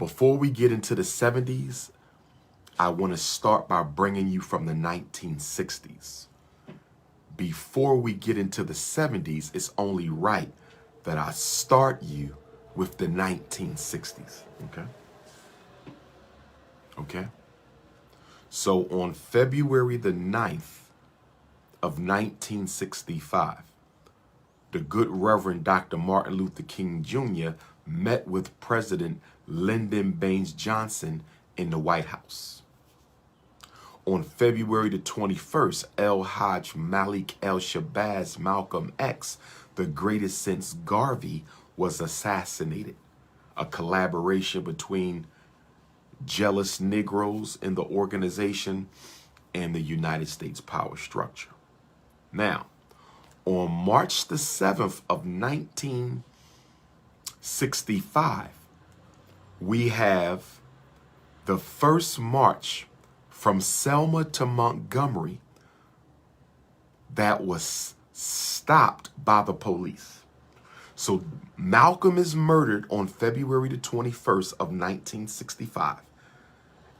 Before we get into the 70s, I want to start by bringing you from the 1960s. Before we get into the 70s, it's only right that I start you with the 1960s, okay? Okay? So on February the 9th of 1965, the good Reverend Dr. Martin Luther King Jr. met with President Lyndon Baines Johnson in the White House. On February the 21st, El Hajj Malik El Shabazz Malcolm X, the greatest since Garvey, was assassinated, a collaboration between jealous Negroes in the organization and the United States power structure. Now, on March the 7th of 1965, we have the first march from Selma to Montgomery that was stopped by the police. So Malcolm is murdered on February the 21st of 1965.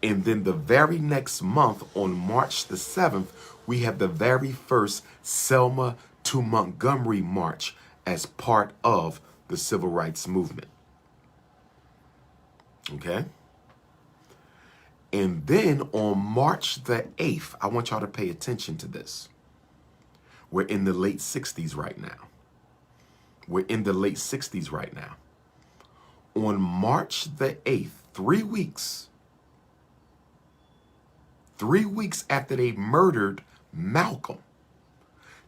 And then the very next month, on March the 7th, we have the very first Selma to Montgomery march as part of the civil rights movement. Okay? And then on March the 8th, I want y'all to pay attention to this. We're in the late 60s right now. We're in the late 60s right now. On March the 8th, 3 weeks after they murdered Malcolm,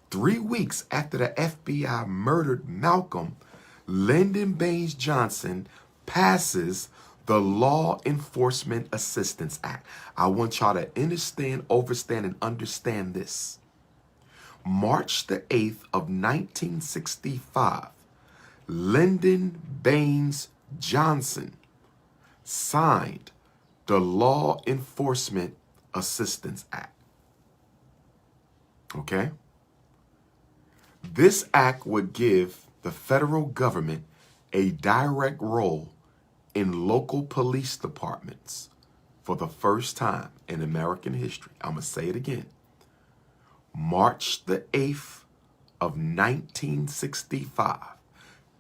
3 weeks after the FBI murdered Malcolm, Lyndon Baines Johnson passes the Law Enforcement Assistance Act. I want y'all to understand, overstand, and understand this. March the 8th of 1965, Lyndon Baines Johnson signed the Law Enforcement Assistance Act. Okay? This act would give the federal government a direct role in local police departments for the first time in American history. I'm going to say it again. March the 8th of 1965,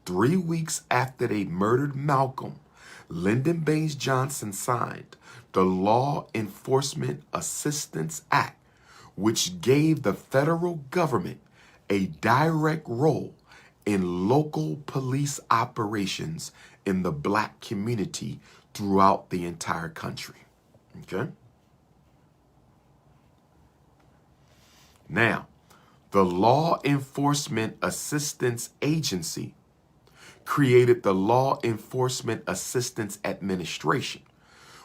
3 weeks after they murdered Malcolm, Lyndon Baines Johnson signed the Law Enforcement Assistance Act, which gave the federal government a direct role in local police operations in the black community throughout the entire country. Okay? Now, the Law Enforcement Assistance Agency created the Law Enforcement Assistance Administration,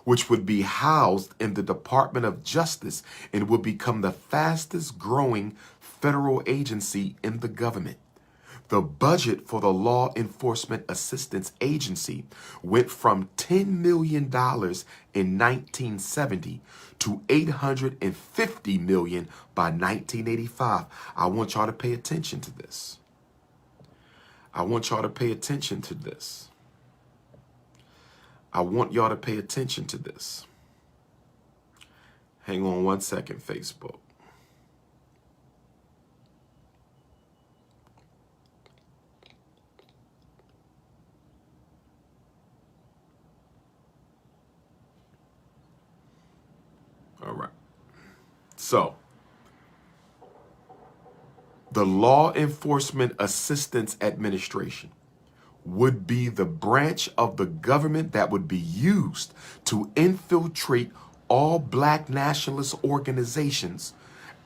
which would be housed in the Department of Justice and would become the fastest growing federal agency in the government. The budget for the Law Enforcement Assistance Agency went from $10 million in 1970 to $850 million by 1985. I want y'all to pay attention to this. I want y'all to pay attention to this. I want y'all to pay attention to this. Hang on one second, Facebook. All right. So, the Law Enforcement Assistance Administration would be the branch of the government that would be used to infiltrate all black nationalist organizations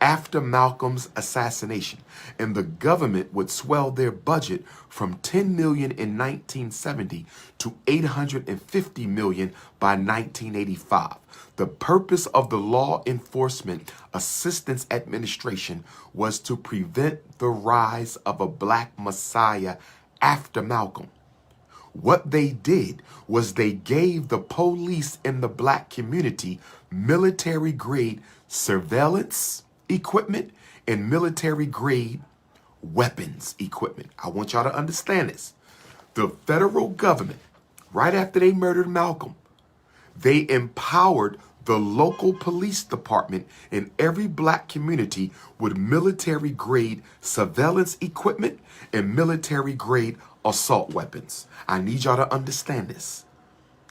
after Malcolm's assassination. And the government would swell their budget from $10 million in 1970 to $850 million by 1985. The purpose of the Law Enforcement Assistance Administration was to prevent the rise of a black messiah after Malcolm. What they did was they gave the police in the black community military-grade surveillance equipment and military-grade weapons equipment. I want y'all to understand this. The federal government, right after they murdered Malcolm, They empowered the local police department in every black community with military-grade surveillance equipment and military-grade assault weapons. I need y'all to understand this.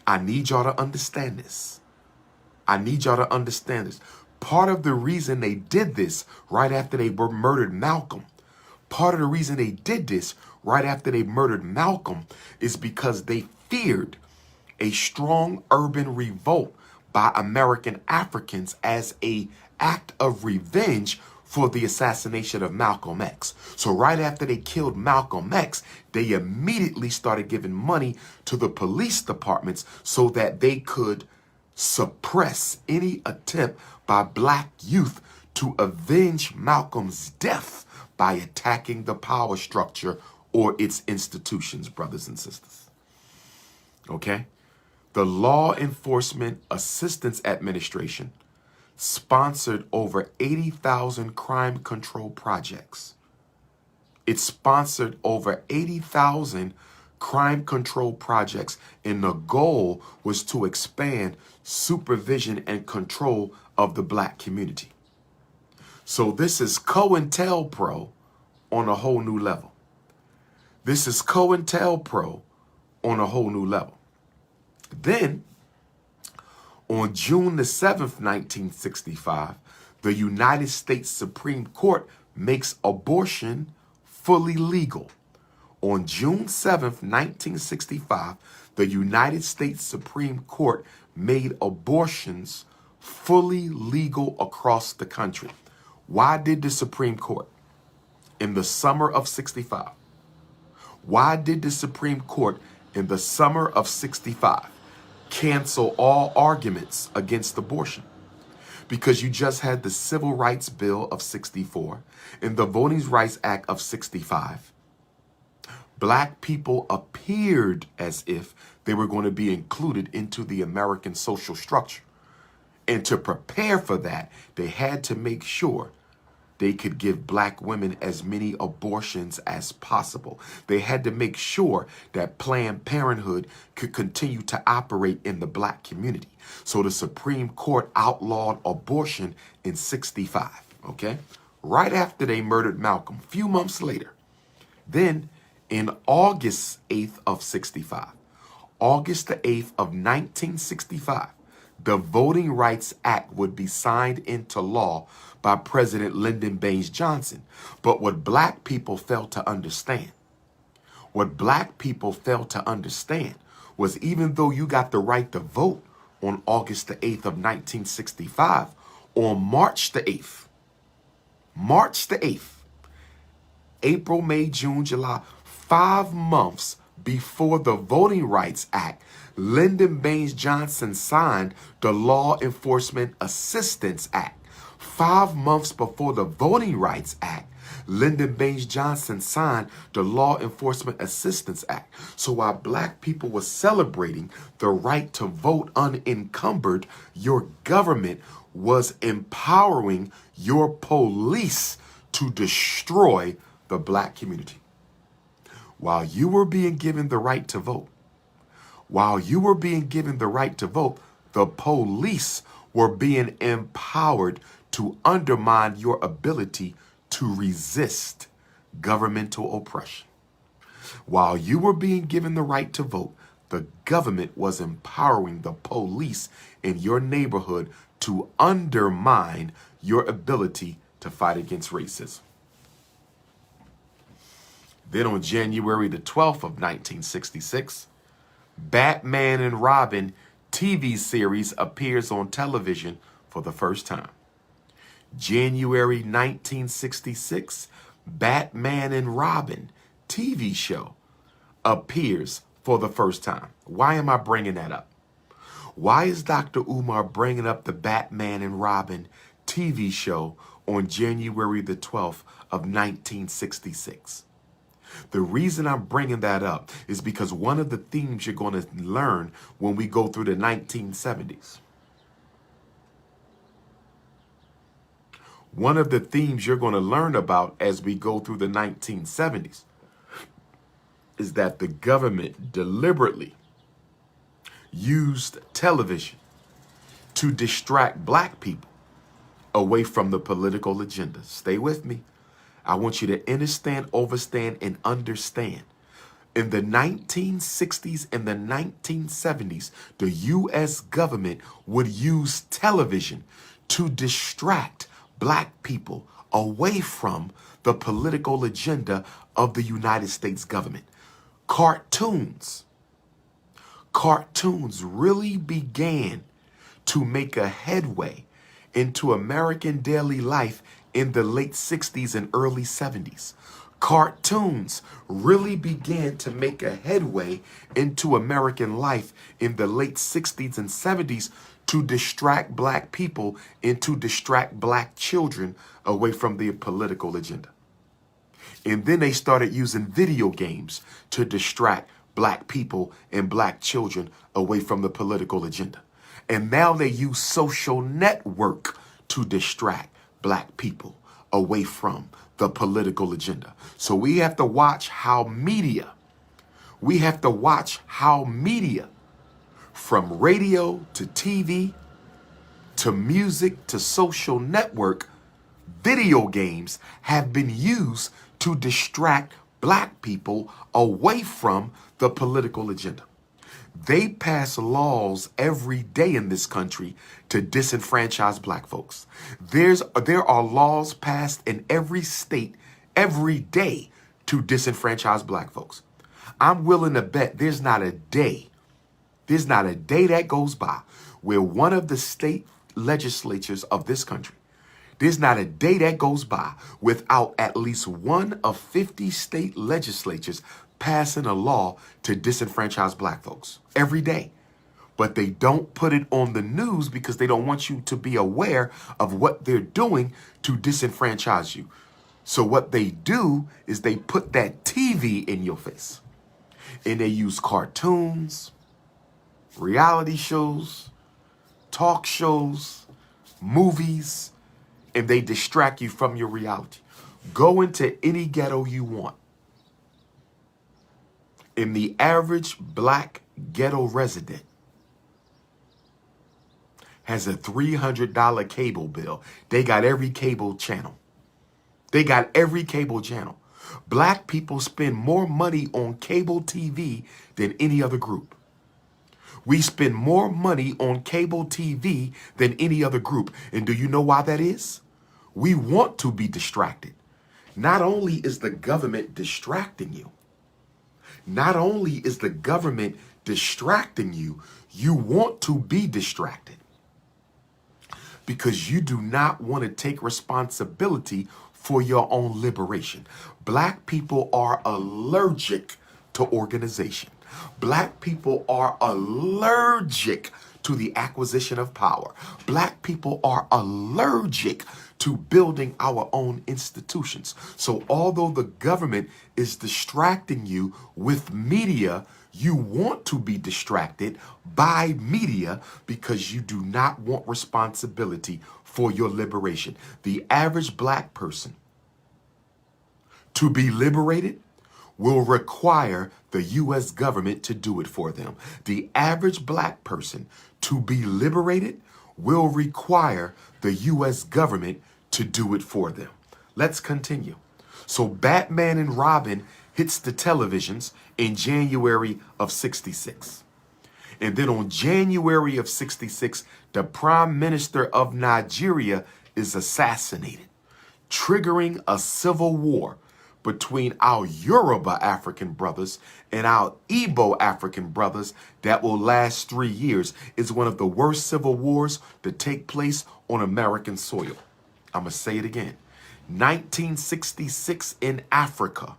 I need y'all to understand this. I need y'all to understand this. Part of the reason they did this right after they murdered Malcolm, part of the reason they did this right after they murdered Malcolm is because they feared a strong urban revolt by American Africans as an act of revenge for the assassination of Malcolm X. So right after they killed Malcolm X, they immediately started giving money to the police departments so that they could suppress any attempt by black youth to avenge Malcolm's death by attacking the power structure or its institutions, brothers and sisters. Okay? The Law Enforcement Assistance Administration sponsored over 80,000 crime control projects. It sponsored over 80,000 crime control projects, and the goal was to expand supervision and control of the black community. So this is COINTELPRO on a whole new level. This is COINTELPRO on a whole new level. Then, on June the 7th, 1965, the United States Supreme Court makes abortion fully legal. On June 7th, 1965, the United States Supreme Court made abortions fully legal across the country. Why did the Supreme Court in the summer of 65? Why did the Supreme Court in the summer of 65 cancel all arguments against abortion? Because you just had the Civil Rights Bill of 64 and the Voting Rights Act of 65. Black people appeared as if they were going to be included into the American social structure. And to prepare for that, they had to make sure they could give black women as many abortions as possible. They had to make sure that Planned Parenthood could continue to operate in the black community. So the Supreme Court outlawed abortion in 65, okay? Right after they murdered Malcolm, a few months later. Then in August 8th of 65, August the 8th of 1965, the Voting Rights Act would be signed into law by President Lyndon Baines Johnson. But what black people failed to understand, was even though you got the right to vote on August the 8th of 1965, on March the 8th, April, May, June, July, 5 months before the Voting Rights Act, Lyndon Baines Johnson signed the Law Enforcement Assistance Act. 5 months before the Voting Rights Act, Lyndon Baines Johnson signed the Law Enforcement Assistance Act. So while black people were celebrating the right to vote unencumbered, your government was empowering your police to destroy the black community. While you were being given the right to vote, the police were being empowered to undermine your ability to resist governmental oppression. While you were being given the right to vote, the government was empowering the police in your neighborhood to undermine your ability to fight against racism. Then on January the 12th of 1966, Batman and Robin TV series appears on television for the first time. January 1966, Batman and Robin TV show appears for the first time. Why am I bringing that up? Why is Dr. Umar bringing up the Batman and Robin TV show on January the 12th of 1966? The reason I'm bringing that up is because one of the themes you're going to learn when we go through the 1970s. One of the themes you're going to learn about as we go through the 1970s is that the government deliberately used television to distract black people away from the political agenda. Stay with me. I want you to understand, overstand, and understand. In the 1960s and the 1970s, the U.S. government would use television to distract black people away from the political agenda of the United States government. Cartoons really began to make a headway into American daily life in the late 60s and early 70s. Cartoons really began to make a headway into American life in the late 60s and 70s to distract black people and to distract black children away from the political agenda. And then they started using video games to distract black people and black children away from the political agenda. And now they use social network to distract black people away from the political agenda. So we have to watch how media, from radio to TV to music to social network, video games have been used to distract black people away from the political agenda. They pass laws every day in this country to disenfranchise black folks. There are laws passed in every state every day to disenfranchise black folks. I'm willing to bet there's not a day that goes by where one of the state legislatures of this country, there's not a day that goes by without at least one of 50 state legislatures passing a law to disenfranchise black folks every day. But they don't put it on the news because they don't want you to be aware of what they're doing to disenfranchise you. So what they do is they put that TV in your face. And they use cartoons, reality shows, talk shows, movies, and they distract you from your reality. Go into any ghetto you want. And the average black ghetto resident has a $300 cable bill. They got every cable channel. Black people spend more money on cable TV than any other group. We spend more money on cable TV than any other group. And do you know why that is? We want to be distracted. Not only is the government distracting you, you want to be distracted because you do not want to take responsibility for your own liberation. Black people are allergic to organization. Black people are allergic to the acquisition of power. Black people are allergic to building our own institutions. So although the government is distracting you with media, you want to be distracted by media because you do not want responsibility for your liberation. The average black person to be liberated will require the U.S. government to do it for them. The average black person to be liberated will require the U.S. government to do it for them. Let's continue. So Batman and Robin hits the televisions in January of 66. And then on January of 66, the Prime Minister of Nigeria is assassinated, triggering a civil war between our Yoruba African brothers and our Igbo African brothers that will last 3 years. It's one of the worst civil wars to take place on American soil. I'm going to say it again. 1966 in Africa.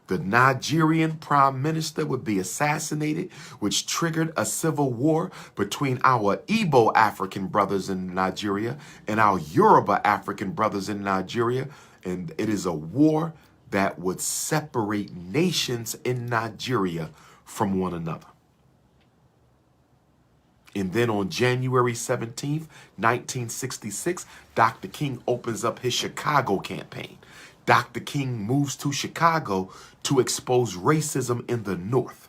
The Nigerian prime minister would be assassinated, which triggered a civil war between our Igbo African brothers in Nigeria and our Yoruba African brothers in Nigeria. And it is a war that would separate nations in Nigeria from one another. And then on January 17th, 1966, Dr. King opens up his Chicago campaign. Dr. King moves to Chicago to expose racism in the North.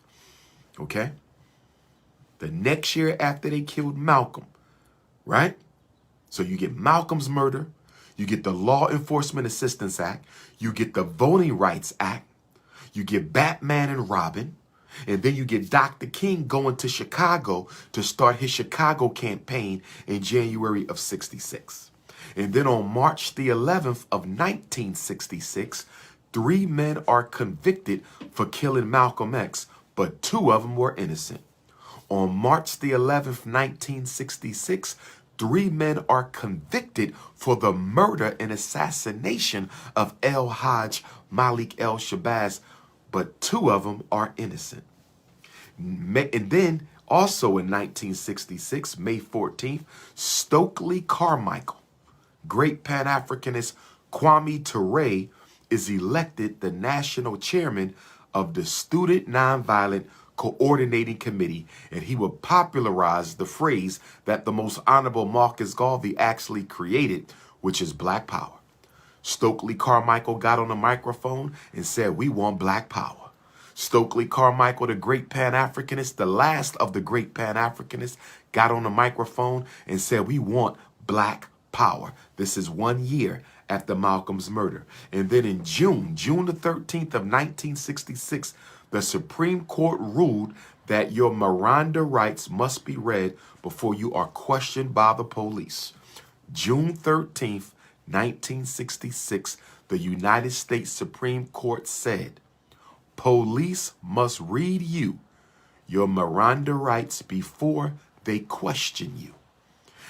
Okay? The next year after they killed Malcolm, right? So you get Malcolm's murder, you get the Law Enforcement Assistance Act, you get the Voting Rights Act, you get Batman and Robin, and then you get Dr. King going to Chicago to start his Chicago campaign in January of 66. And then on March the 11th of 1966, 3 men are convicted for killing Malcolm X, but 2 of them were innocent. On March the 11th, 1966, 3 men are convicted for the murder and assassination of El Hajj Malik El Shabazz, but 2 of them are innocent. And then also in 1966, May 14th, Stokely Carmichael, great Pan-Africanist Kwame Ture is elected the national chairman of the Student Nonviolent Coordinating Committee, and he would popularize the phrase that the most honorable Marcus Garvey actually created, which is Black Power. Stokely Carmichael got on the microphone and said, "We want Black Power." Stokely Carmichael, the great Pan-Africanist, the last of the great Pan-Africanists, got on the microphone and said, "We want Black Power." This is 1 year after Malcolm's murder. And then in June the 13th of 1966, the Supreme Court ruled that your Miranda rights must be read before you are questioned by the police. June 13th, 1966, the United States Supreme Court said, police must read you your Miranda rights before they question you.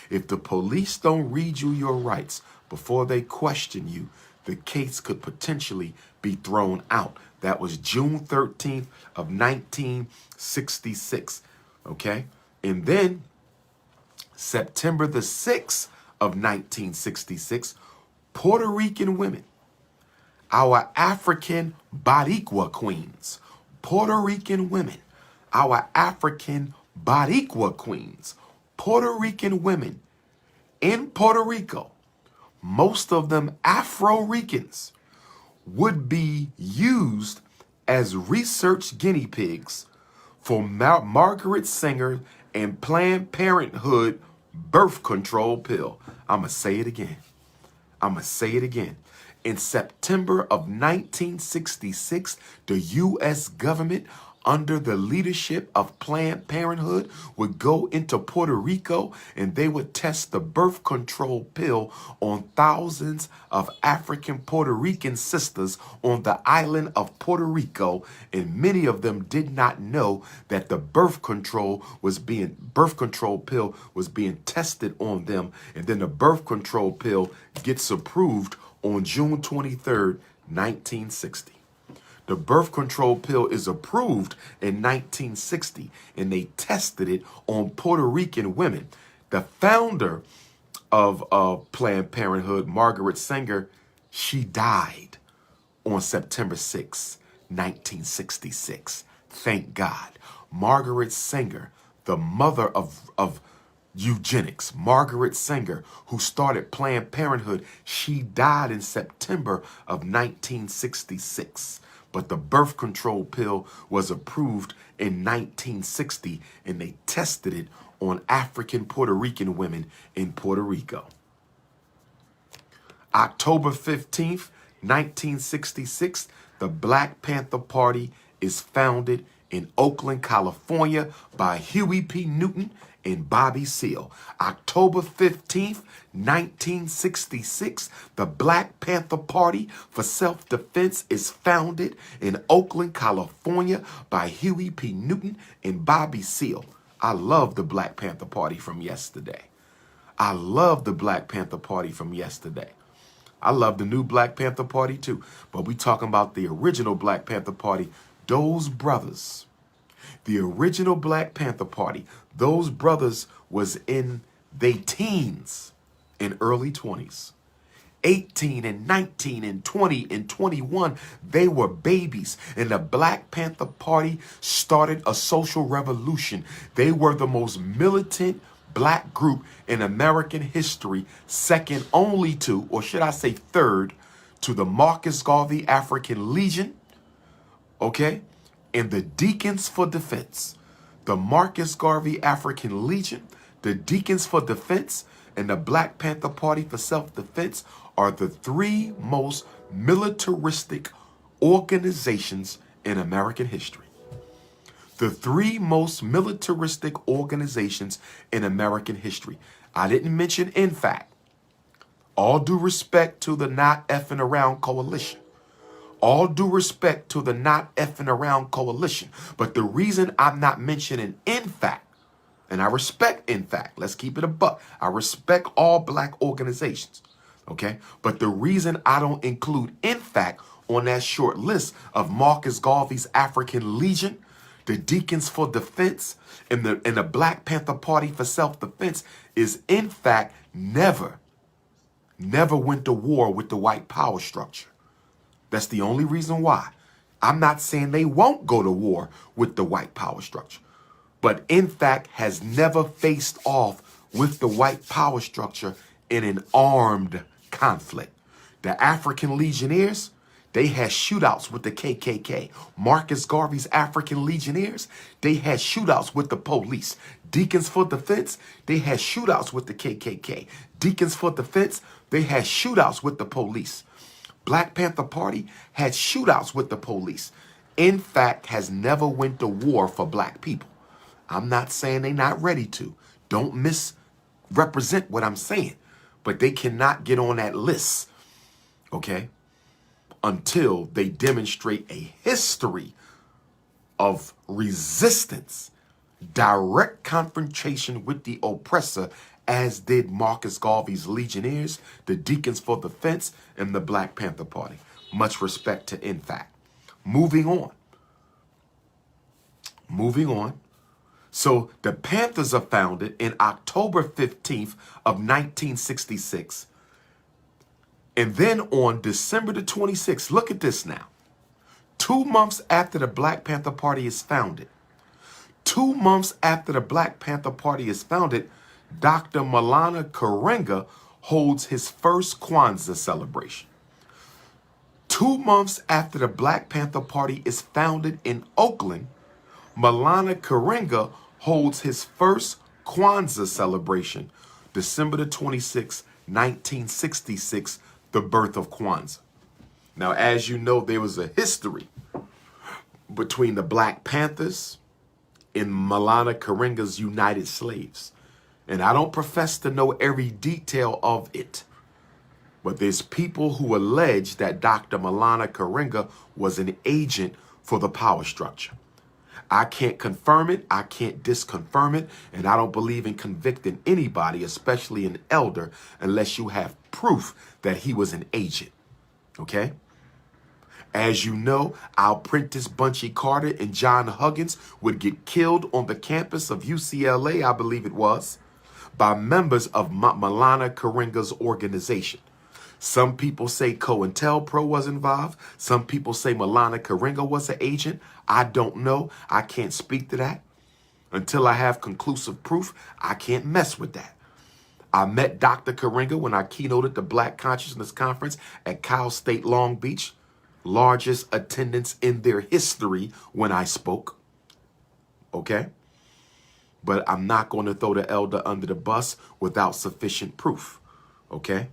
If the police don't read you your rights before they question you, the case could potentially be thrown out. That was June 13th of 1966, okay? And then September the 6th of 1966, Puerto Rican women, our African Boricua queens, Puerto Rican women, our African Boricua queens, Puerto Rican women in Puerto Rico, most of them Afro-Ricans, would be used as research guinea pigs for Margaret Sanger and Planned Parenthood birth control pill. I'm going to say it again. In September of 1966, the U.S. government, under the leadership of Planned Parenthood, would go into Puerto Rico and they would test the birth control pill on thousands of African Puerto Rican sisters on the island of Puerto Rico, and many of them did not know that the birth control pill was being tested on them, and then the birth control pill gets approved on June 23rd, 1960. The birth control pill is approved in 1960, and they tested it on Puerto Rican women. The founder of Planned Parenthood, Margaret Sanger, she died on September 6, 1966. Thank God. Margaret Sanger, the mother of eugenics, Margaret Sanger, who started Planned Parenthood, she died in September of 1966. But the birth control pill was approved in 1960, and they tested it on African Puerto Rican women in Puerto Rico. October 15th, 1966, the Black Panther Party is founded in Oakland, California by Huey P. Newton and Bobby Seale. October 15th, 1966, the Black Panther Party for Self-Defense is founded in Oakland, California by Huey P. Newton and Bobby Seale. I love the Black Panther Party from yesterday. I love the Black Panther Party from yesterday. I love the new Black Panther Party too, but we talking about the original Black Panther Party. Those brothers, the original Black Panther Party, those brothers was in their teens and early 20s. 18 and 19 and 20 and 21, they were babies. And the Black Panther Party started a social revolution. They were the most militant black group in American history, second only to, or should I say third, to the Marcus Garvey African Legion, okay, and the Deacons for Defense. the Marcus Garvey African Legion, the Deacons for Defense, and the Black Panther Party for Self-Defense are the three most militaristic organizations in American history. The three most militaristic organizations in American history. I didn't mention INFAC. All due respect to the Not Effing Around Coalition. All due respect to the Not Effing Around Coalition. But the reason I'm not mentioning INFAC, and I respect INFAC, let's keep it a buck. I respect all black organizations, okay? But the reason I don't include INFAC on that short list of Marcus Garvey's African Legion, the Deacons for Defense, and the Black Panther Party for Self-Defense is INFAC never went to war with the white power structure. That's the only reason why. I'm not saying they won't go to war with the white power structure, but INFAC has never faced off with the white power structure in an armed conflict. The African Legionnaires, they had shootouts with the KKK. Marcus Garvey's African Legionnaires, they had shootouts with the police. Deacons for Defense, they had shootouts with the KKK. Deacons for Defense, they had shootouts with the police. Black Panther Party had shootouts with the police. INFAC has never went to war for black people. I'm not saying they're not ready to. Don't misrepresent what I'm saying. But they cannot get on that list, okay, until they demonstrate a history of resistance, direct confrontation with the oppressor, as did Marcus Garvey's Legionnaires, the Deacons for Defense, and the Black Panther Party. Much respect to INFAC. Moving on. So the Panthers are founded in October 15th of 1966. And then on December the 26th, look at this now. 2 months after the Black Panther Party is founded, 2 months after the Black Panther Party is founded, Dr. Maulana Karenga holds his first Kwanzaa celebration. 2 months after the Black Panther Party is founded in Oakland, Maulana Karenga holds his first Kwanzaa celebration, December the 26th, 1966, the birth of Kwanzaa. Now, as you know, there was a history between the Black Panthers and Maulana Karenga's United Slaves. And I don't profess to know every detail of it, but there's people who allege that Dr. Maulana Karenga was an agent for the power structure. I can't confirm it, I can't disconfirm it, and I don't believe in convicting anybody, especially an elder, unless you have proof that he was an agent, okay? As you know, our Prentice Bunchy Carter and John Huggins would get killed on the campus of UCLA, I believe it was, by members of Maulana Karenga's organization. Some people say COINTELPRO was involved. Some people say Maulana Karenga was an agent. I don't know. I can't speak to that. Until I have conclusive proof, I can't mess with that. I met Dr. Karenga when I keynoted the Black Consciousness Conference at Cal State Long Beach. Largest attendance in their history when I spoke. Okay? But I'm not going to throw the elder under the bus without sufficient proof. Okay?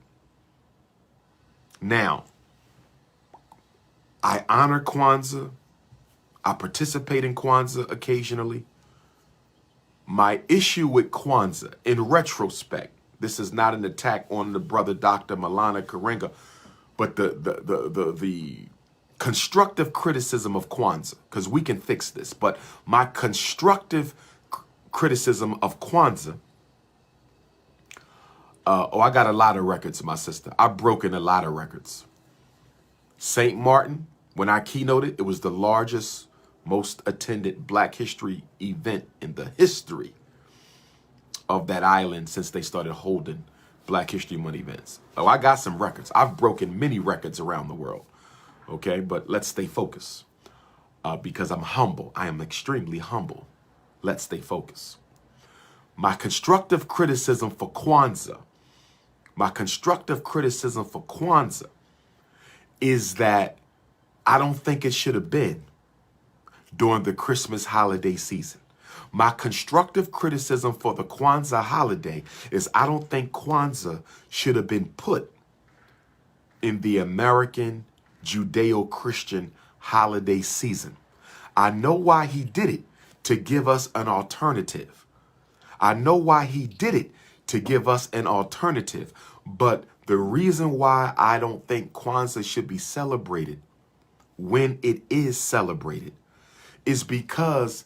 Now, I honor Kwanzaa. I participate in Kwanzaa occasionally. My issue with Kwanzaa, in retrospect, this is not an attack on the brother Dr. Maulana Karenga, but the constructive criticism of Kwanzaa, because we can fix this, but my constructive criticism of Kwanzaa, I got a lot of records, my sister. I've broken a lot of records. St. Martin, when I keynoted, it was the largest, most attended Black history event in the history of that island since they started holding Black History Month events. Oh, I got some records. I've broken many records around the world. Okay, but let's stay focused because I'm humble. I am extremely humble. Let's stay focused. My constructive criticism for Kwanzaa, is that I don't think it should have been during the Christmas holiday season. My constructive criticism for the Kwanzaa holiday is I don't think Kwanzaa should have been put in the American Judeo-Christian holiday season. I know why he did it, to give us an alternative. I know why he did it, to give us an alternative. But the reason why I don't think Kwanzaa should be celebrated when it is celebrated is because,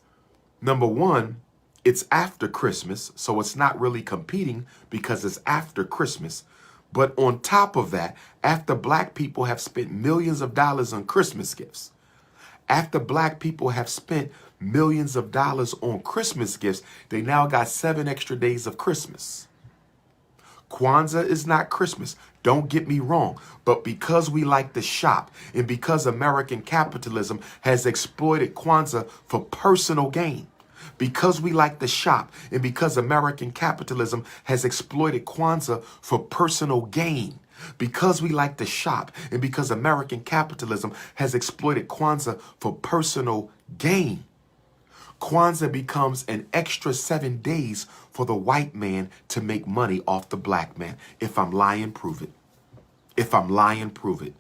number one, it's after Christmas, so it's not really competing because it's after Christmas. But on top of that, after black people have spent millions of dollars on Christmas gifts, after black people have spent millions of dollars on Christmas gifts, they now got 7 extra days of Christmas. Kwanzaa is not Christmas. Don't get me wrong. But because we like to shop and because American capitalism has exploited Kwanzaa for personal gain, because we like to shop and because American capitalism has exploited Kwanzaa for personal gain, because we like to shop and because American capitalism has exploited Kwanzaa for personal gain, Kwanzaa becomes an extra 7 days for the white man to make money off the black man. If I'm lying, prove it. If I'm lying, prove it.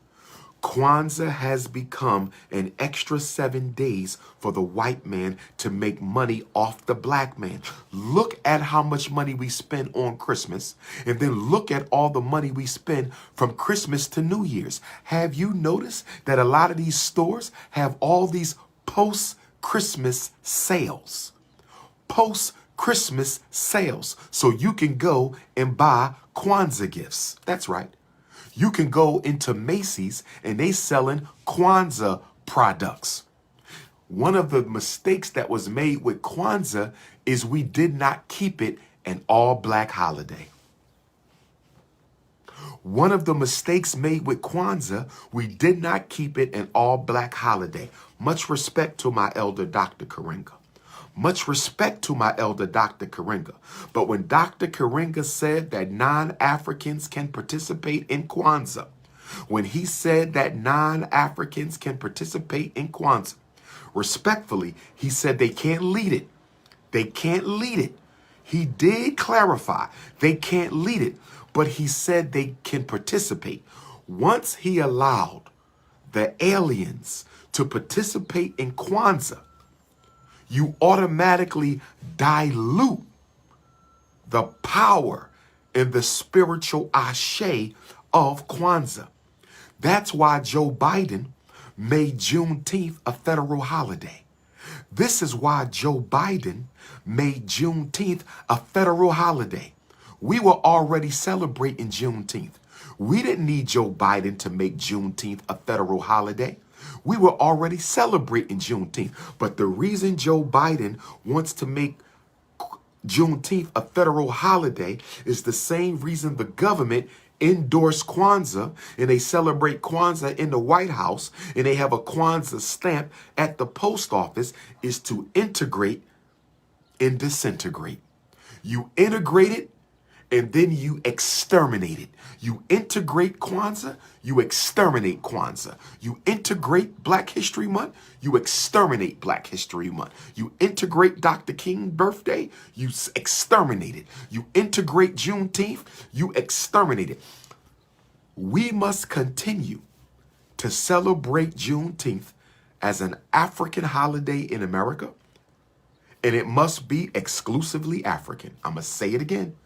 Kwanzaa has become an extra 7 days for the white man to make money off the black man. Look at how much money we spend on Christmas, and then look at all the money we spend from Christmas to New Year's. Have you noticed that a lot of these stores have all these post-Christmas sales? Post-Christmas sales. So you can go and buy Kwanzaa gifts. That's right. You can go into Macy's and they selling Kwanzaa products. One of the mistakes that was made with Kwanzaa is we did not keep it an all-black holiday. One of the mistakes made with Kwanzaa, we did not keep it an all-black holiday. Much respect to my elder, Dr. Karenga. Much respect to my elder, Dr. Karenga. But when Dr. Karenga said that non-Africans can participate in Kwanzaa, when he said that non-Africans can participate in Kwanzaa, respectfully, he said they can't lead it. They can't lead it. He did clarify they can't lead it, but he said they can participate. Once he allowed the aliens to participate in Kwanzaa, you automatically dilute the power and the spiritual ashe of Kwanzaa. That's why Joe Biden made Juneteenth a federal holiday. This is why Joe Biden made Juneteenth a federal holiday. We were already celebrating Juneteenth. We didn't need Joe Biden to make Juneteenth a federal holiday. We were already celebrating Juneteenth. But the reason Joe Biden wants to make Juneteenth a federal holiday is the same reason the government endorsed Kwanzaa, and they celebrate Kwanzaa in the White House, and they have a Kwanzaa stamp at the post office, is to integrate and disintegrate. You integrate it, and then you exterminate it. You integrate Kwanzaa, you exterminate Kwanzaa. You integrate Black History Month, you exterminate Black History Month. You integrate Dr. King's birthday, you exterminate it. You integrate Juneteenth, you exterminate it. We must continue to celebrate Juneteenth as an African holiday in America, and it must be exclusively African. I'm going to say it again.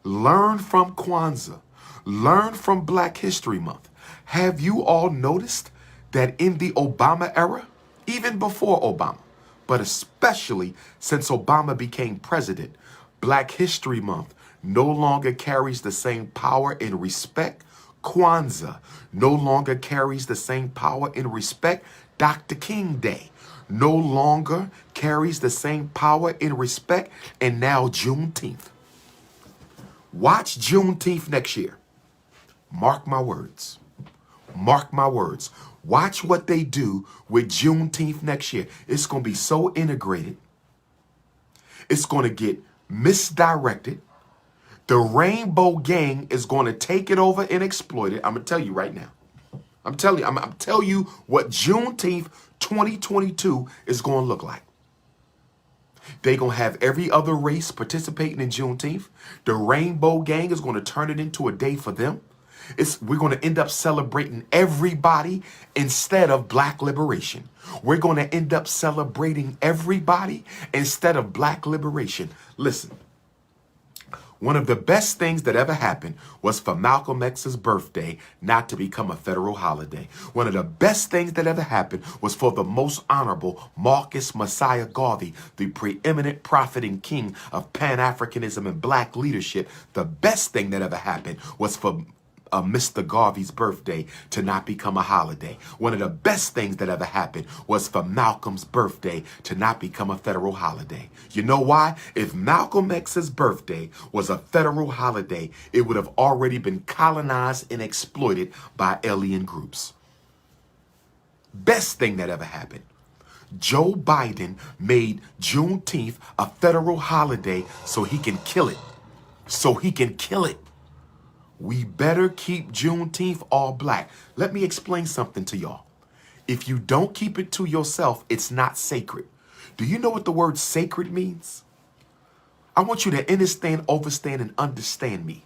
Learn from Kwanzaa. Learn from Black History Month. Have you all noticed that in the Obama era, even before Obama, but especially since Obama became president, Black History Month no longer carries the same power and respect? Kwanzaa no longer carries the same power and respect? Dr. King Day no longer carries the same power and respect? And now Juneteenth. Watch Juneteenth next year. Mark my words. Mark my words. Watch what they do with Juneteenth next year. It's going to be so integrated. It's going to get misdirected. The Rainbow Gang is going to take it over and exploit it. I'm going to tell you right now. I'm telling you what Juneteenth 2022 is going to look like. They going to have every other race participating in Juneteenth. The Rainbow Gang is going to turn it into a day for them. We're going to end up celebrating everybody instead of black liberation. We're going to end up celebrating everybody instead of black liberation. Listen, one of the best things that ever happened was for Malcolm X's birthday not to become a federal holiday. One of the best things that ever happened was for the most honorable Marcus Messiah Garvey, the preeminent prophet and king of Pan-Africanism and black leadership. The best thing that ever happened was for Mr. Garvey's birthday to not become a holiday. One of the best things that ever happened was for Malcolm's birthday to not become a federal holiday. You know why? If Malcolm X's birthday was a federal holiday, it would have already been colonized and exploited by alien groups. Best thing that ever happened. Joe Biden made Juneteenth a federal holiday so he can kill it. So he can kill it. We better keep Juneteenth all black. Let me explain something to y'all. If you don't keep it to yourself, it's not sacred. Do you know what the word sacred means? I want you to understand, overstand, and understand me.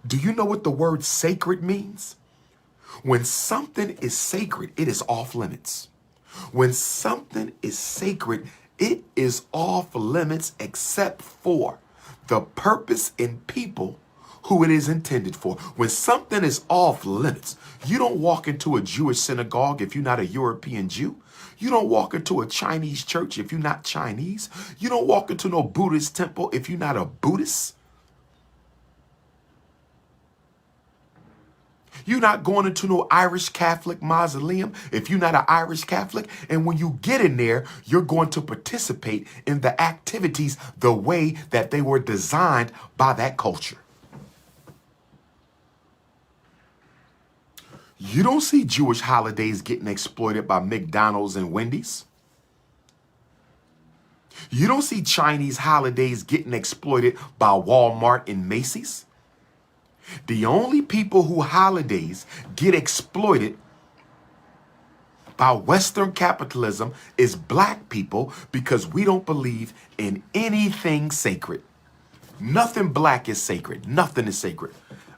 Do you know what the word sacred means? When something is sacred, it is off limits. When something is sacred, it is off limits except for the purpose and people who it is intended for. When something is off limits, you don't walk into a Jewish synagogue if you're not a European Jew. You don't walk into a Chinese church if you're not Chinese. You don't walk into no Buddhist temple if you're not a Buddhist. You're not going into no Irish Catholic mausoleum if you're not an Irish Catholic. And when you get in there, you're going to participate in the activities the way that they were designed by that culture. You don't see Jewish holidays getting exploited by McDonald's and Wendy's. You don't see Chinese holidays getting exploited by Walmart and Macy's. The only people who holidays get exploited by Western capitalism is black people because we don't believe in anything sacred. Nothing black is sacred. Nothing is sacred.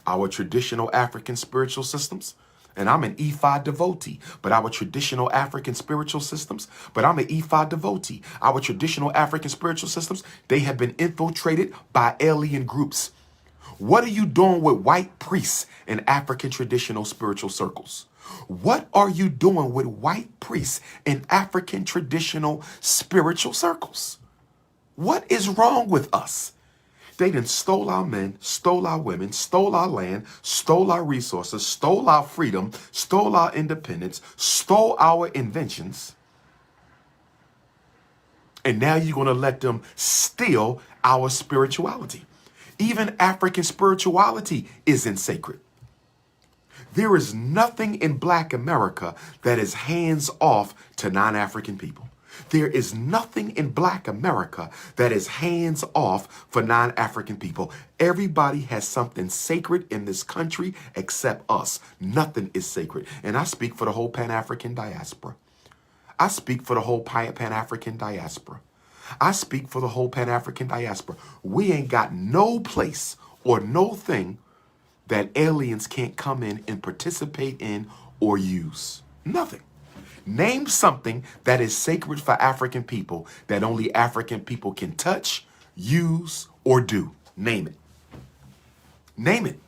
Our traditional African spiritual systems, and I'm an Ifa devotee, but our traditional African spiritual systems, but I'm an Ifa devotee. Our traditional African spiritual systems, they have been infiltrated by alien groups. What are you doing with white priests in African traditional spiritual circles? What are you doing with white priests in African traditional spiritual circles? What is wrong with us? They done stole our men, stole our women, stole our land, stole our resources, stole our freedom, stole our independence, stole our inventions. And now you're going to let them steal our spirituality. Even African spirituality isn't sacred. There is nothing in Black America that is hands off to non-African people. There is nothing in Black America that is hands off for non-African people. Everybody has something sacred in this country except us. Nothing is sacred. And I speak for the whole Pan-African diaspora. I speak for the whole Pan-African diaspora. I speak for the whole Pan-African diaspora. We ain't got no place or no thing that aliens can't come in and participate in or use. Nothing. Name something that is sacred for African people that only African people can touch, use, or do. Name it. Name it.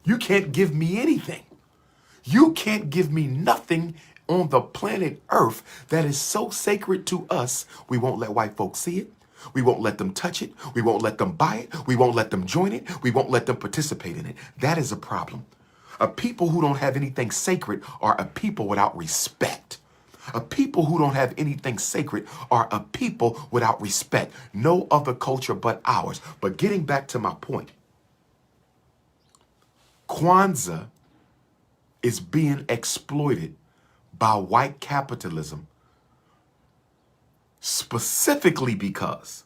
You can't give me anything. You can't give me nothing on the planet Earth that is so sacred to us, we won't let white folks see it. We won't let them touch it. We won't let them buy it. We won't let them join it. We won't let them participate in it. That is a problem. A people who don't have anything sacred are a people without respect. A people who don't have anything sacred are a people without respect. No other culture but ours. But getting back to my point, Kwanzaa is being exploited by white capitalism specifically because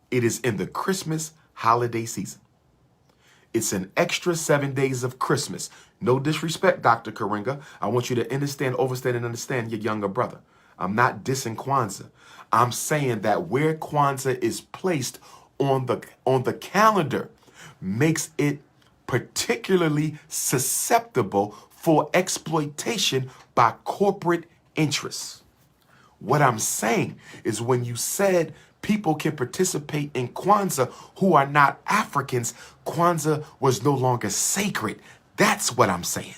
it is in the Christmas holiday season. It's an extra 7 days of Christmas. No disrespect, Dr. Karinga. I want you to understand, overstand, and understand your younger brother. I'm not dissing Kwanzaa. I'm saying that where Kwanzaa is placed on the calendar makes it particularly susceptible for exploitation by corporate interests. What I'm saying is when you said people can participate in Kwanzaa who are not Africans, Kwanzaa was no longer sacred. That's what I'm saying.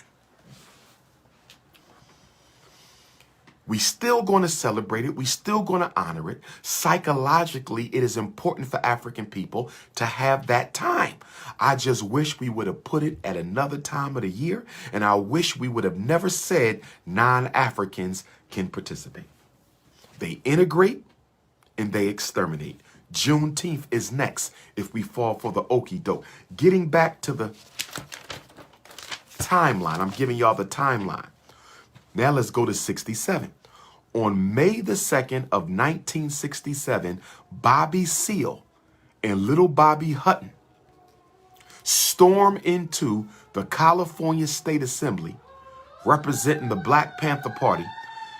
We still going to celebrate it. We still going to honor it. Psychologically, it is important for African people to have that time. I just wish we would have put it at another time of the year, and I wish we would have never said non-Africans can participate. They integrate and they exterminate. Juneteenth is next if we fall for the okie doke. Getting back to the timeline, I'm giving y'all the timeline. Now let's go to 67. On May the 2nd of 1967, Bobby Seale and little Bobby Hutton stormed into the California State Assembly, representing the Black Panther Party,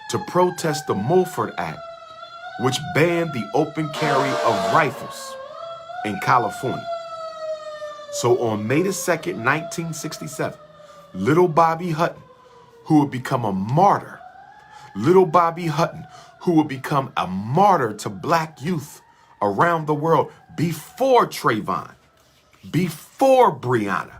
to protest the Mulford Act, which banned the open carry of rifles in California. So on May the 2nd, 1967, little Bobby Hutton, who would become a martyr, little Bobby Hutton, who would become a martyr to black youth around the world before Trayvon, before Breonna,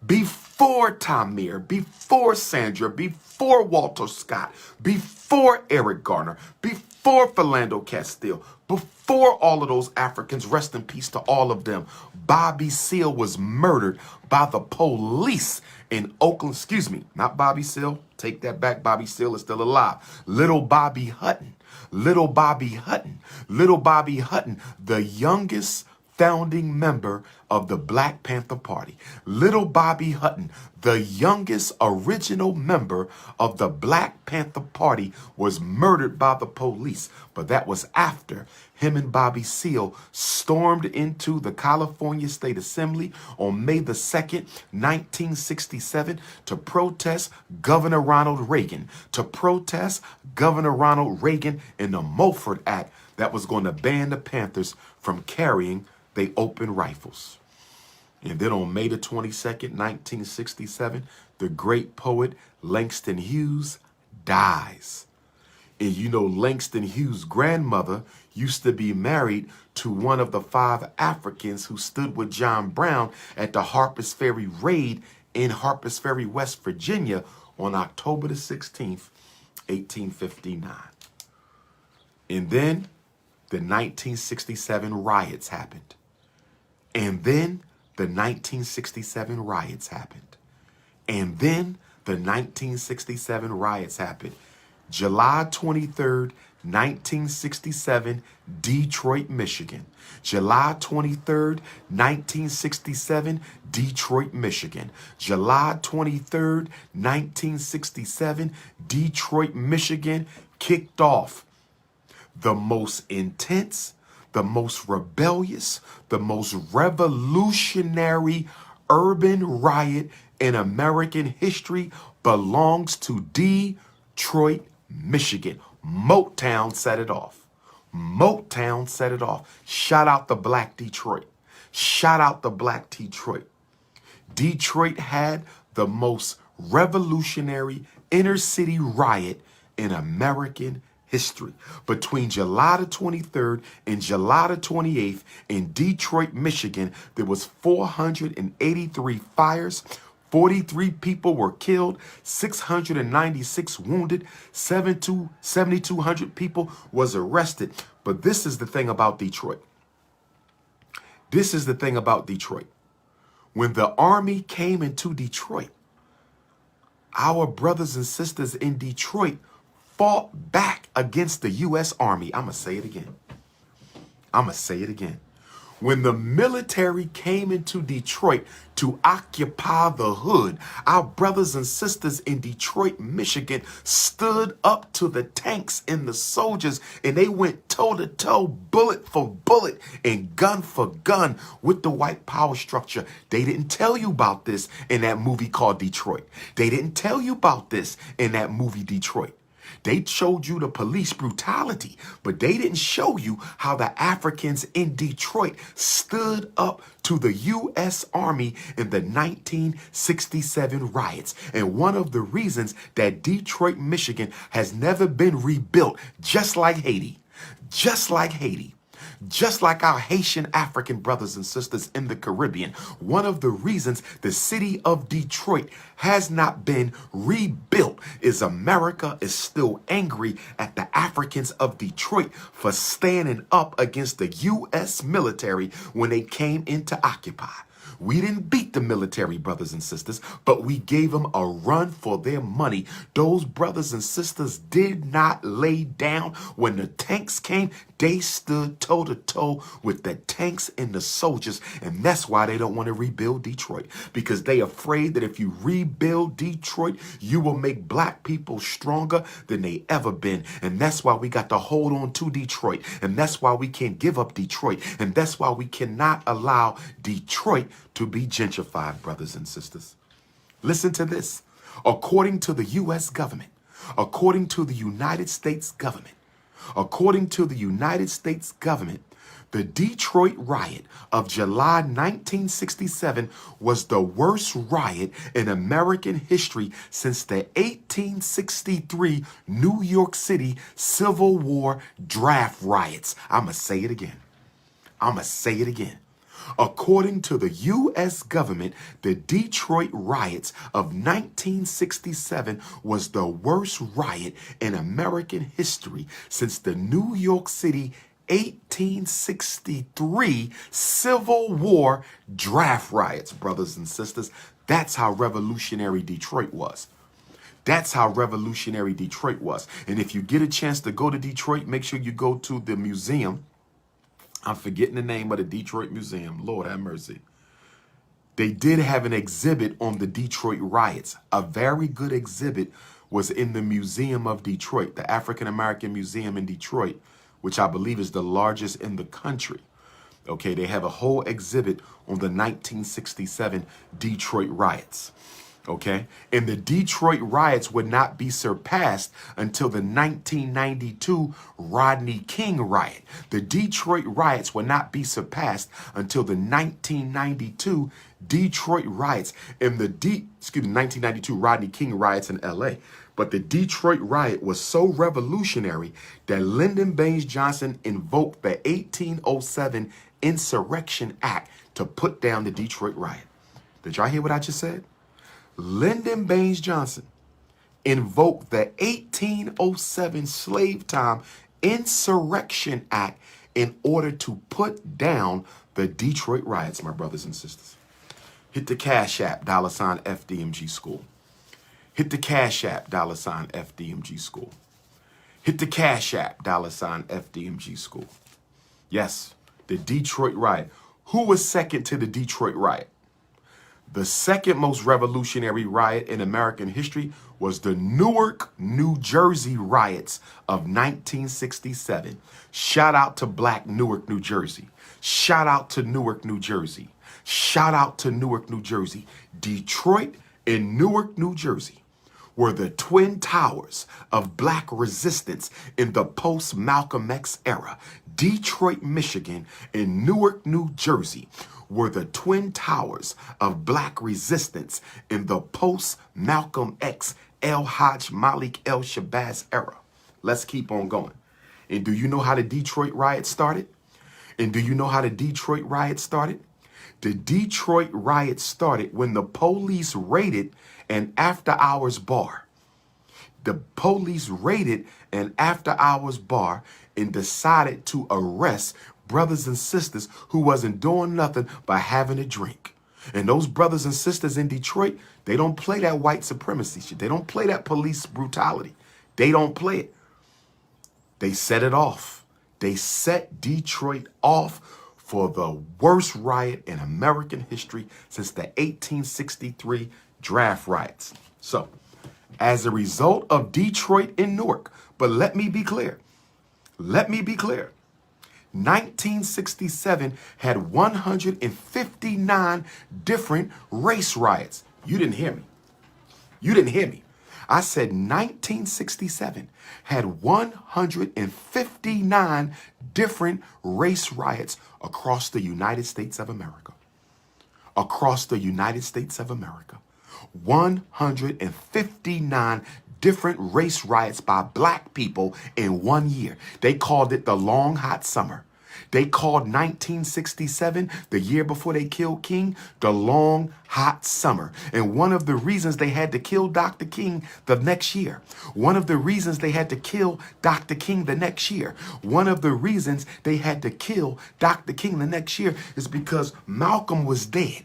before Tamir, before Sandra, before Walter Scott, before Eric Garner, before Philando Castile, before all of those Africans, rest in peace to all of them, Bobby Seale was murdered by the police in Oakland. Excuse me, not Bobby Seale. Take that back. Bobby Seale is still alive. Little Bobby Hutton, little Bobby Hutton, little Bobby Hutton, the youngest founding member of the Black Panther Party. Little Bobby Hutton, the youngest original member of the Black Panther Party, was murdered by the police. But that was after him and Bobby Seale stormed into the California State Assembly on May the 2nd, 1967, to protest Governor Ronald Reagan, in the Mulford Act that was going to ban the Panthers from carrying they open rifles. And then on May the 22nd, 1967, the great poet Langston Hughes dies. And you know, Langston Hughes' grandmother used to be married to one of the 5 Africans who stood with John Brown at the Harpers Ferry raid in Harpers Ferry, West Virginia on October the 16th, 1859. And then the 1967 riots happened. And then the 1967 riots happened. And then the 1967 riots happened. July 23rd, 1967, Detroit, Michigan. July 23rd, 1967, Detroit, Michigan. July 23rd, 1967, Detroit, Michigan kicked off the most intense, the most rebellious, the most revolutionary urban riot in American history belongs to Detroit, Michigan. Motown set it off. Motown set it off. Shout out the Black Detroit. Shout out the Black Detroit. Detroit had the most revolutionary inner city riot in American history. Between July the 23rd and July the 28th in Detroit, Michigan, there was 483 fires, 43 people were killed, 696 wounded, 7,200 people was arrested. But this is the thing about Detroit. This is the thing about Detroit. When the army came into Detroit, our brothers and sisters in Detroit fought back against the U.S. Army. I'm going to say it again. When the military came into Detroit to occupy the hood, our brothers and sisters in Detroit, Michigan stood up to the tanks and the soldiers, and they went toe-to-toe, bullet for bullet, and gun for gun with the white power structure. They didn't tell you about this in that movie called Detroit. They didn't tell you about this in that movie Detroit. They showed you the police brutality, but they didn't show you how the Africans in Detroit stood up to the U.S. Army in the 1967 riots. And one of the reasons that Detroit, Michigan has never been rebuilt, just like Haiti, just like Haiti, just like our Haitian African brothers and sisters in the Caribbean, one of the reasons the city of Detroit has not been rebuilt is America is still angry at the Africans of Detroit for standing up against the U.S. military when they came in to occupy. We didn't beat the military, brothers and sisters, but we gave them a run for their money. Those brothers and sisters did not lay down when the tanks came. They stood toe-to-toe with the tanks and the soldiers, and that's why they don't want to rebuild Detroit, because they afraid that if you rebuild Detroit, you will make black people stronger than they ever been, and that's why we got to hold on to Detroit, and that's why we can't give up Detroit, and that's why we cannot allow Detroit to be gentrified, brothers and sisters. Listen to this. According to the U.S. government, according to the United States government, the Detroit riot of July 1967 was the worst riot in American history since the 1863 New York City Civil War draft riots. I'm going to say it again. According to the U.S. government, the Detroit riots of 1967 was the worst riot in American history since the New York City 1863 Civil War draft riots, brothers and sisters. That's how revolutionary Detroit was. That's how revolutionary Detroit was. And if you get a chance to go to Detroit, make sure you go to the museum. I'm forgetting the name of the Detroit Museum. Lord have mercy. They did have an exhibit on the Detroit riots. A very good exhibit was in the Museum of Detroit, the African American Museum in Detroit, which I believe is the largest in the country. Okay, they have a whole exhibit on the 1967 Detroit riots. Okay, and the Detroit riots would not be surpassed until the 1992 Rodney King riot. The Detroit riots would not be surpassed until the 1992 Detroit riots and the 1992 Rodney King riots in LA. But the Detroit riot was so revolutionary that Lyndon Baines Johnson invoked the 1807 Insurrection Act to put down the Detroit riot. Did y'all hear what I just said? Lyndon Baines Johnson invoked the 1807 Slave Time Insurrection Act in order to put down the Detroit riots, my brothers and sisters. Hit the Cash App, $ FDMG School. Hit the Cash App, $ FDMG School. Hit the Cash App, $ FDMG School. Yes, the Detroit riot. Who was second to the Detroit riot? The second most revolutionary riot in American history was the Newark, New Jersey riots of 1967. Shout out to Black Newark, New Jersey. Shout out to Newark, New Jersey. Shout out to Newark, New Jersey. Detroit and Newark, New Jersey were the twin towers of black resistance in the post-Malcolm X era. Detroit, Michigan, and Newark, New Jersey were the twin towers of black resistance in the post-Malcolm X, El Hajj Malik El Shabazz era. Let's keep on going. And do you know how the Detroit riot started? The Detroit riot started when the police raided an after-hours bar. The police raided an after-hours bar and decided to arrest brothers and sisters who wasn't doing nothing but having a drink. And those brothers and sisters in Detroit, they don't play that white supremacy shit. They don't play that police brutality. They don't play it. They set it off. They set Detroit off for the worst riot in American history since the 1863 draft riots. So, as a result of Detroit and Newark, but let me be clear. 1967 had 159 different race riots. You didn't hear me. I said 1967 had 159 different race riots across the United States of America. Across the United States of America. 159 different race riots by black people in 1 year. They called it the Long Hot Summer. They called 1967, the year before they killed King, the Long Hot Summer. And one of the reasons they had to kill Dr. King the next year, one of the reasons they had to kill Dr. King the next year, one of the reasons they had to kill Dr. King the next year is because Malcolm was dead.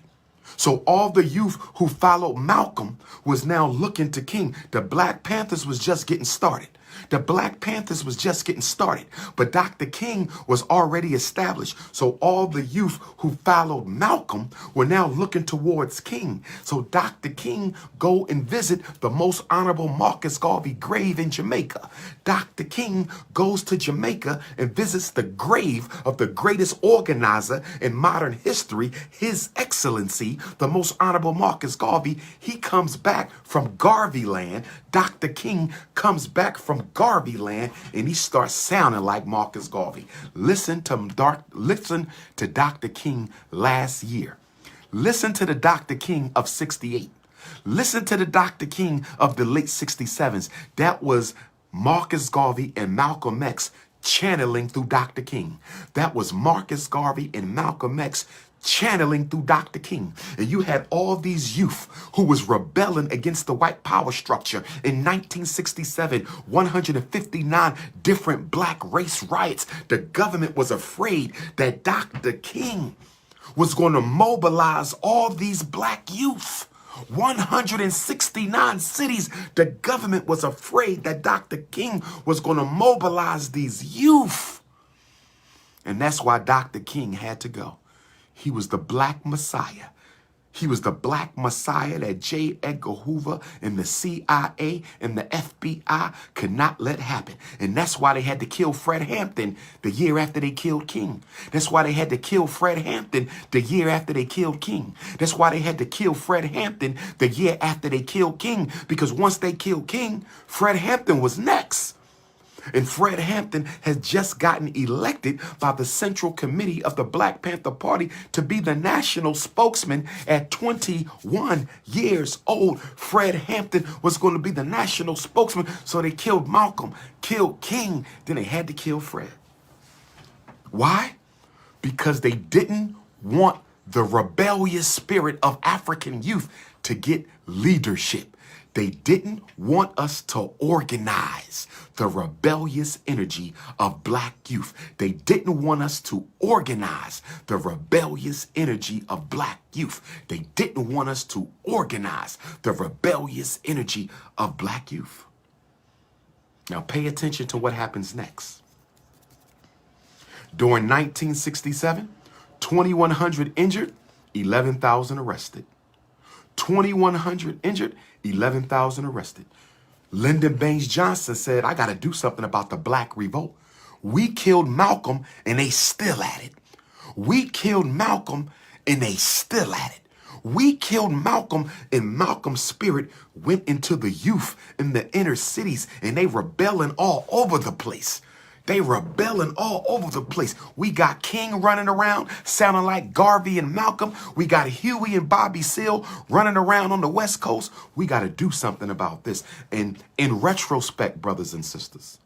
So all the youth who followed Malcolm was now looking to King. The Black Panthers was just getting started. The Black Panthers was just getting started, but Dr. King was already established. So all the youth who followed Malcolm were now looking towards King. So Dr. King go and visit the most honorable Marcus Garvey grave in Jamaica. Dr. King goes to Jamaica and visits the grave of the greatest organizer in modern history, His Excellency, the most honorable Marcus Garvey. He comes back from Garvey land. Dr. King comes back from Garvey land and he starts sounding like Marcus Garvey. Listen to Dr. King last year. Listen to the Dr. King of 68. Listen to the Dr. King of the late 67s. That was Marcus Garvey and Malcolm X channeling through Dr. King. That was Marcus Garvey and Malcolm X channeling through Dr. King. And you had all these youth who was rebelling against the white power structure in 1967, 159 different black race riots. The government was afraid that Dr. King was going to mobilize all these black youth. 169 cities, the government was afraid that Dr. King was going to mobilize these youth. And that's why Dr. King had to go. He was the Black Messiah. He was the Black Messiah that J. Edgar Hoover and the CIA and the FBI could not let happen. And that's why they had to kill Fred Hampton the year after they killed King. That's why they had to kill Fred Hampton the year after they killed King. That's why they had to kill Fred Hampton the year after they killed King. Because once they killed King, Fred Hampton was next. And Fred Hampton has just gotten elected by the Central Committee of the Black Panther Party to be the national spokesman at 21 years old. Fred Hampton was going to be the national spokesman. So they killed Malcolm, killed King, then they had to kill Fred. Why? Because they didn't want the rebellious spirit of African youth to get leadership. They didn't want us to organize the rebellious energy of black youth. They didn't want us to organize the rebellious energy of black youth. They didn't want us to organize the rebellious energy of black youth. Now pay attention to what happens next. During 1967, 2,100 injured, 11,000 arrested. 2,100 injured, 11,000 arrested. Lyndon Baines Johnson said, I got to do something about the black revolt. We killed Malcolm and they still at it. We killed Malcolm and they still at it. We killed Malcolm and Malcolm's spirit went into the youth in the inner cities and they rebelling all over the place. They rebelling all over the place. We got King running around sounding like Garvey and Malcolm. We got Huey and Bobby Seale running around on the West Coast. We got to do something about this. And in retrospect, brothers and sisters,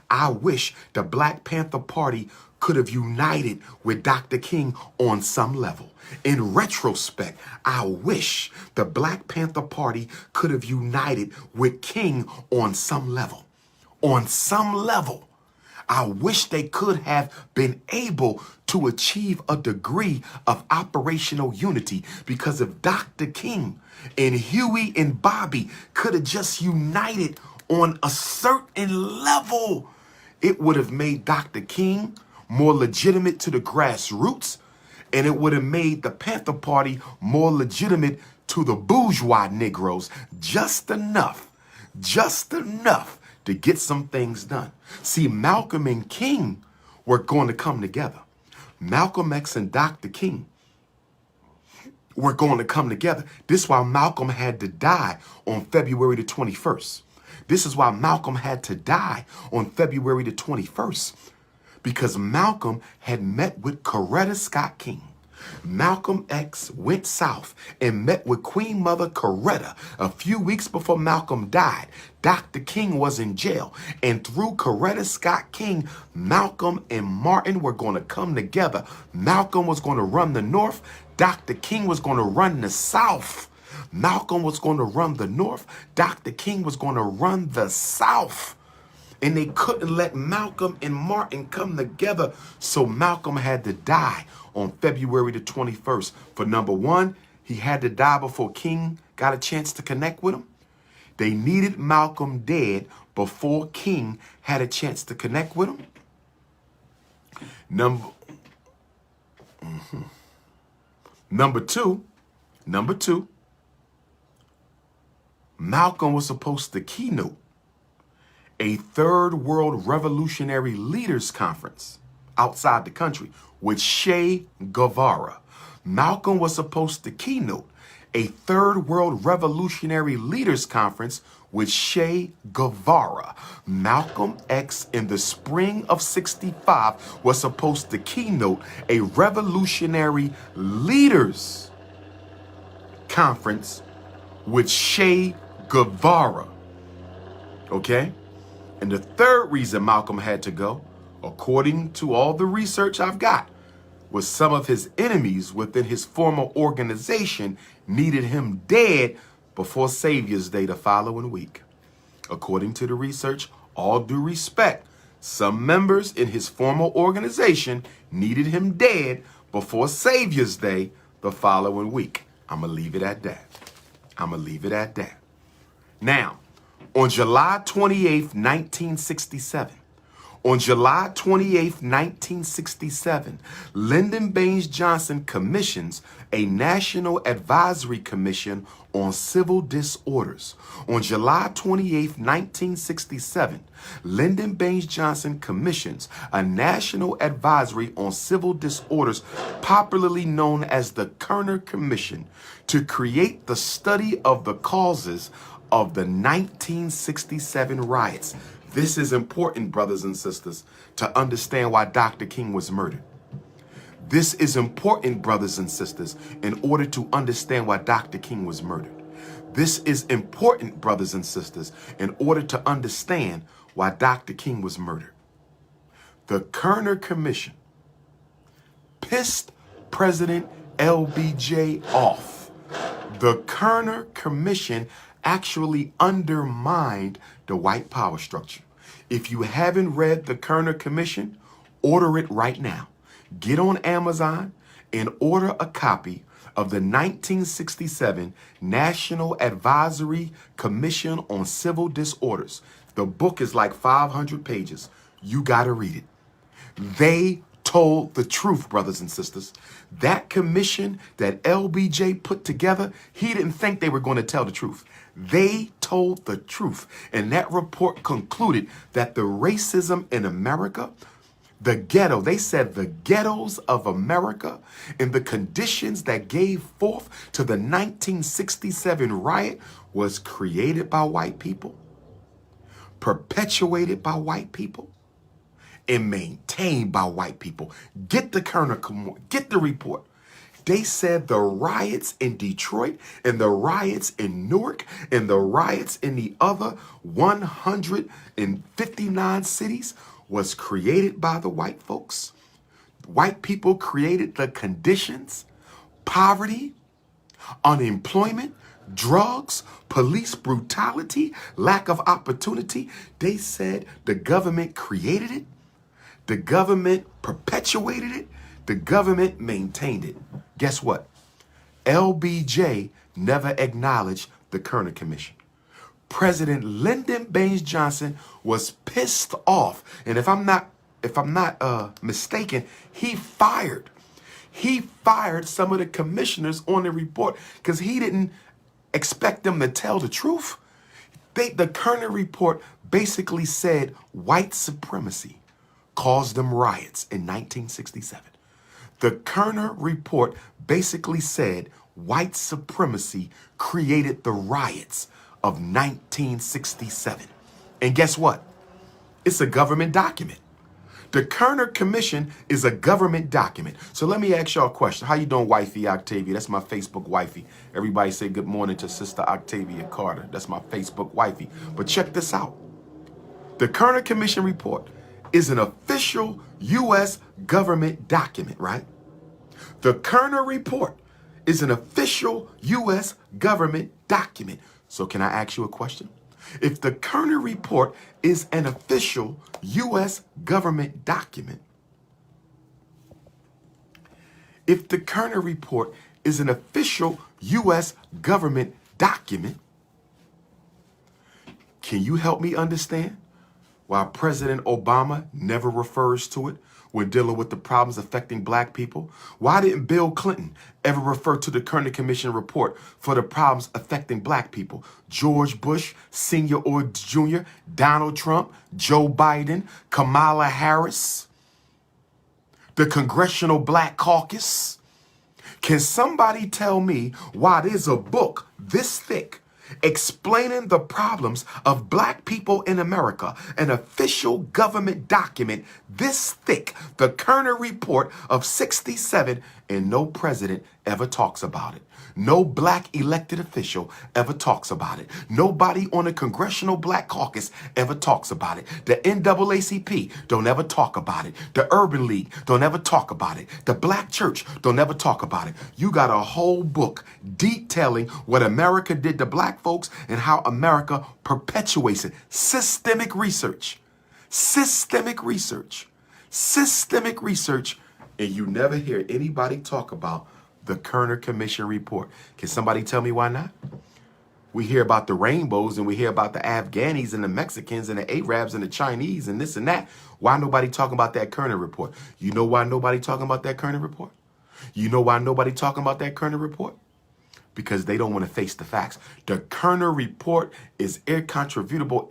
I wish the Black Panther Party could have united with Dr. King on some level. In retrospect, I wish the Black Panther Party could have united with King on some level. On some level, I wish they could have been able to achieve a degree of operational unity, because if Dr. King and Huey and Bobby could have just united on a certain level, it would have made Dr. King more legitimate to the grassroots, and it would have made the Panther Party more legitimate to the bourgeois Negroes, just enough to get some things done. See, Malcolm and King were going to come together. Malcolm X and Dr. King were going to come together. This is why Malcolm had to die on February the 21st. This is why Malcolm had to die on February the 21st. Because Malcolm had met with Coretta Scott King. Malcolm X went south and met with Queen Mother Coretta a few weeks before Malcolm died. Dr. King was in jail, and through Coretta Scott King, Malcolm and Martin were going to come together. Malcolm was going to run the North. Dr. King was going to run the South. Malcolm was going to run the North. Dr. King was going to run the South. And they couldn't let Malcolm and Martin come together. So Malcolm had to die on February the 21st. For number one, he had to die before King got a chance to connect with him. They needed Malcolm dead before King had a chance to connect with him. Number two, Malcolm was supposed to keynote a Third World Revolutionary Leaders Conference outside the country with Che Guevara. Malcolm was supposed to keynote a Third World Revolutionary Leaders Conference with Che Guevara. Malcolm X in the spring of '65 was supposed to keynote a Revolutionary Leaders Conference with Che Guevara. Okay? And the third reason Malcolm had to go, according to all the research I've got, was some of his enemies within his former organization needed him dead before Savior's Day the following week. According to the research, all due respect, some members in his former organization needed him dead before Savior's Day the following week. I'm going to leave it at that. Now, on July 28th, 1967, Lyndon Baines Johnson commissions a National Advisory Commission on Civil Disorders. On July 28th, 1967, Lyndon Baines Johnson commissions a National Advisory on Civil Disorders, popularly known as the Kerner Commission, to create the study of the causes of the 1967 riots. This is important, brothers and sisters, to understand why Dr. King was murdered. This is important, brothers and sisters, in order to understand why Dr. King was murdered. This is important, brothers and sisters, in order to understand why Dr. King was murdered. The Kerner Commission pissed President LBJ off. The Kerner Commission actually undermined the white power structure. If you haven't read the Kerner Commission, order it right now. Get on Amazon and order a copy of the 1967 National Advisory Commission on Civil Disorders. The book is like 500 pages. You got to read it. They told the truth, brothers and sisters. That commission that LBJ put together, he didn't think they were going to tell the truth. They told the truth. And that report concluded that the racism in America, the ghetto, they said the ghettos of America and the conditions that gave forth to the 1967 riot was created by white people, perpetuated by white people, and maintained by white people. Get the Kerner, get the report. They said the riots in Detroit and the riots in Newark and the riots in the other 159 cities was created by the white folks. White people created the conditions, poverty, unemployment, drugs, police brutality, lack of opportunity. They said the government created it. The government perpetuated it. The government maintained it. Guess what? LBJ never acknowledged the Kerner Commission. President Lyndon Baines Johnson was pissed off, and if I'm not mistaken, he fired some of the commissioners on the report because he didn't expect them to tell the truth. The Kerner report basically said white supremacy caused them riots in 1967. The Kerner report basically said white supremacy created the riots of 1967. And guess what? It's a government document. The Kerner Commission is a government document. So let me ask y'all a question. How you doing, wifey Octavia? That's my Facebook wifey. Everybody say good morning to Sister Octavia Carter. That's my Facebook wifey. But check this out. The Kerner Commission report is an official U.S. government document, right? The Kerner report is an official U.S. government document. So can I ask you a question? If the Kerner report is an official U.S. government document, if the Kerner report is an official U.S. government document, can you help me understand why President Obama never refers to it when dealing with the problems affecting black people? Why didn't Bill Clinton ever refer to the Kerner Commission report for the problems affecting black people? George Bush, Sr. or Jr., Donald Trump, Joe Biden, Kamala Harris, the Congressional Black Caucus. Can somebody tell me why there's a book this thick explaining the problems of black people in America, an official government document this thick, the Kerner report of 67, and no president ever talks about it? No black elected official ever talks about it. Nobody on the Congressional Black Caucus ever talks about it. The NAACP don't ever talk about it. The Urban League don't ever talk about it. The Black Church don't ever talk about it. You got a whole book detailing what America did to black folks and how America perpetuates it. Systemic research. Systemic research. Systemic research. And you never hear anybody talk about the Kerner Commission report. Can somebody tell me why not? We hear about the rainbows and we hear about the Afghanis and the Mexicans and the Arabs and the Chinese and this and that. Why nobody talking about that Kerner report? You know why nobody talking about that Kerner report? You know why nobody talking about that Kerner report? Because they don't want to face the facts. The Kerner report is irrefutable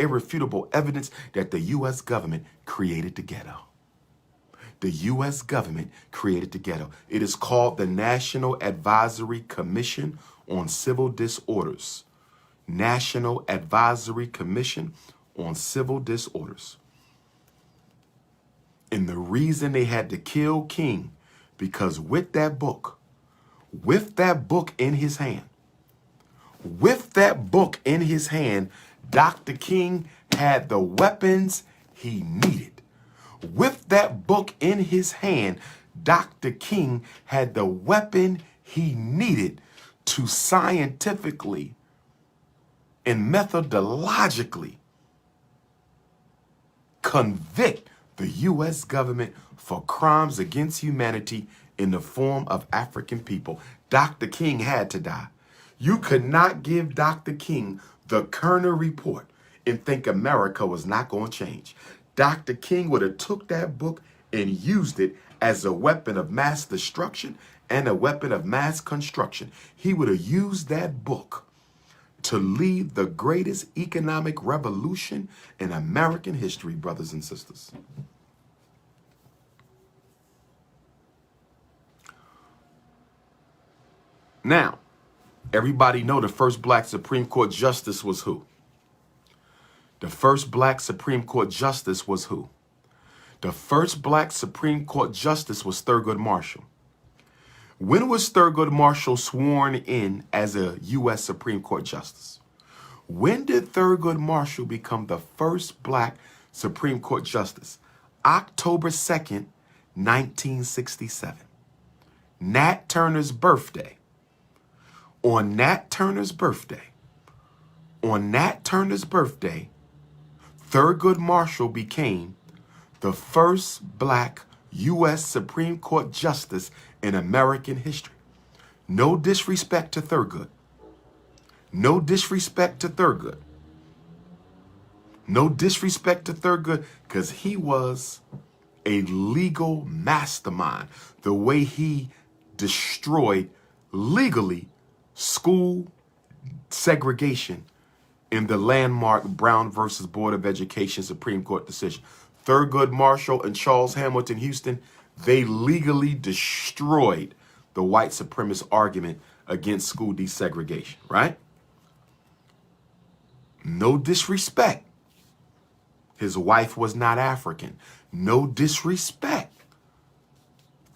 evidence that the U.S. government created the ghetto. The U.S. government created the ghetto. It is called the National Advisory Commission on Civil Disorders. National Advisory Commission on Civil Disorders. And the reason they had to kill King, because with that book in his hand, Dr. King had the weapons he needed. With that book in his hand, Dr. King had the weapon he needed to scientifically and methodologically convict the U.S. government for crimes against humanity in the form of African people. Dr. King had to die. You could not give Dr. King the Kerner report and think America was not going to change. Dr. King would have took that book and used it as a weapon of mass destruction and a weapon of mass construction. He would have used that book to lead the greatest economic revolution in American history, brothers and sisters. Now, everybody know the first black Supreme Court justice was who? The first black Supreme Court justice was who? The first black Supreme Court justice was Thurgood Marshall. When was Thurgood Marshall sworn in as a U.S. Supreme Court justice? When did Thurgood Marshall become the first black Supreme Court justice? October 2nd, 1967. Nat Turner's birthday. On Nat Turner's birthday, Thurgood Marshall became the first black U.S. Supreme Court justice in American history. No disrespect to Thurgood. No disrespect to Thurgood. No disrespect to Thurgood, because he was a legal mastermind. The way he destroyed legally school segregation in the landmark Brown versus Board of Education Supreme Court decision. Thurgood Marshall and Charles Hamilton Houston, they legally destroyed the white supremacist argument against school desegregation, right? No disrespect. His wife was not African. No disrespect.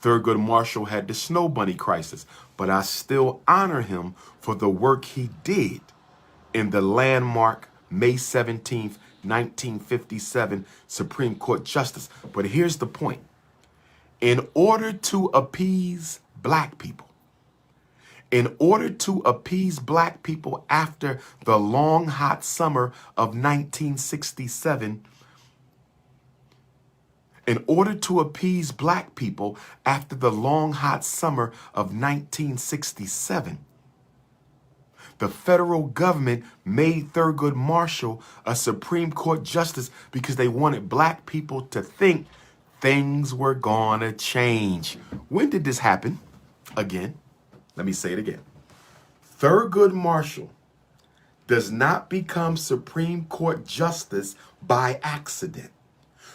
Thurgood Marshall had the Snow Bunny crisis, but I still honor him for the work he did in the landmark May 17th, 1957 Supreme Court Justice. But here's the point. In order to appease black people, after the long, hot summer of 1967, in order to appease black people after the long, hot summer of 1967, the federal government made Thurgood Marshall a Supreme Court justice because they wanted black people to think things were gonna change. When did this happen? Again, let me say it again. Thurgood Marshall does not become Supreme Court justice by accident.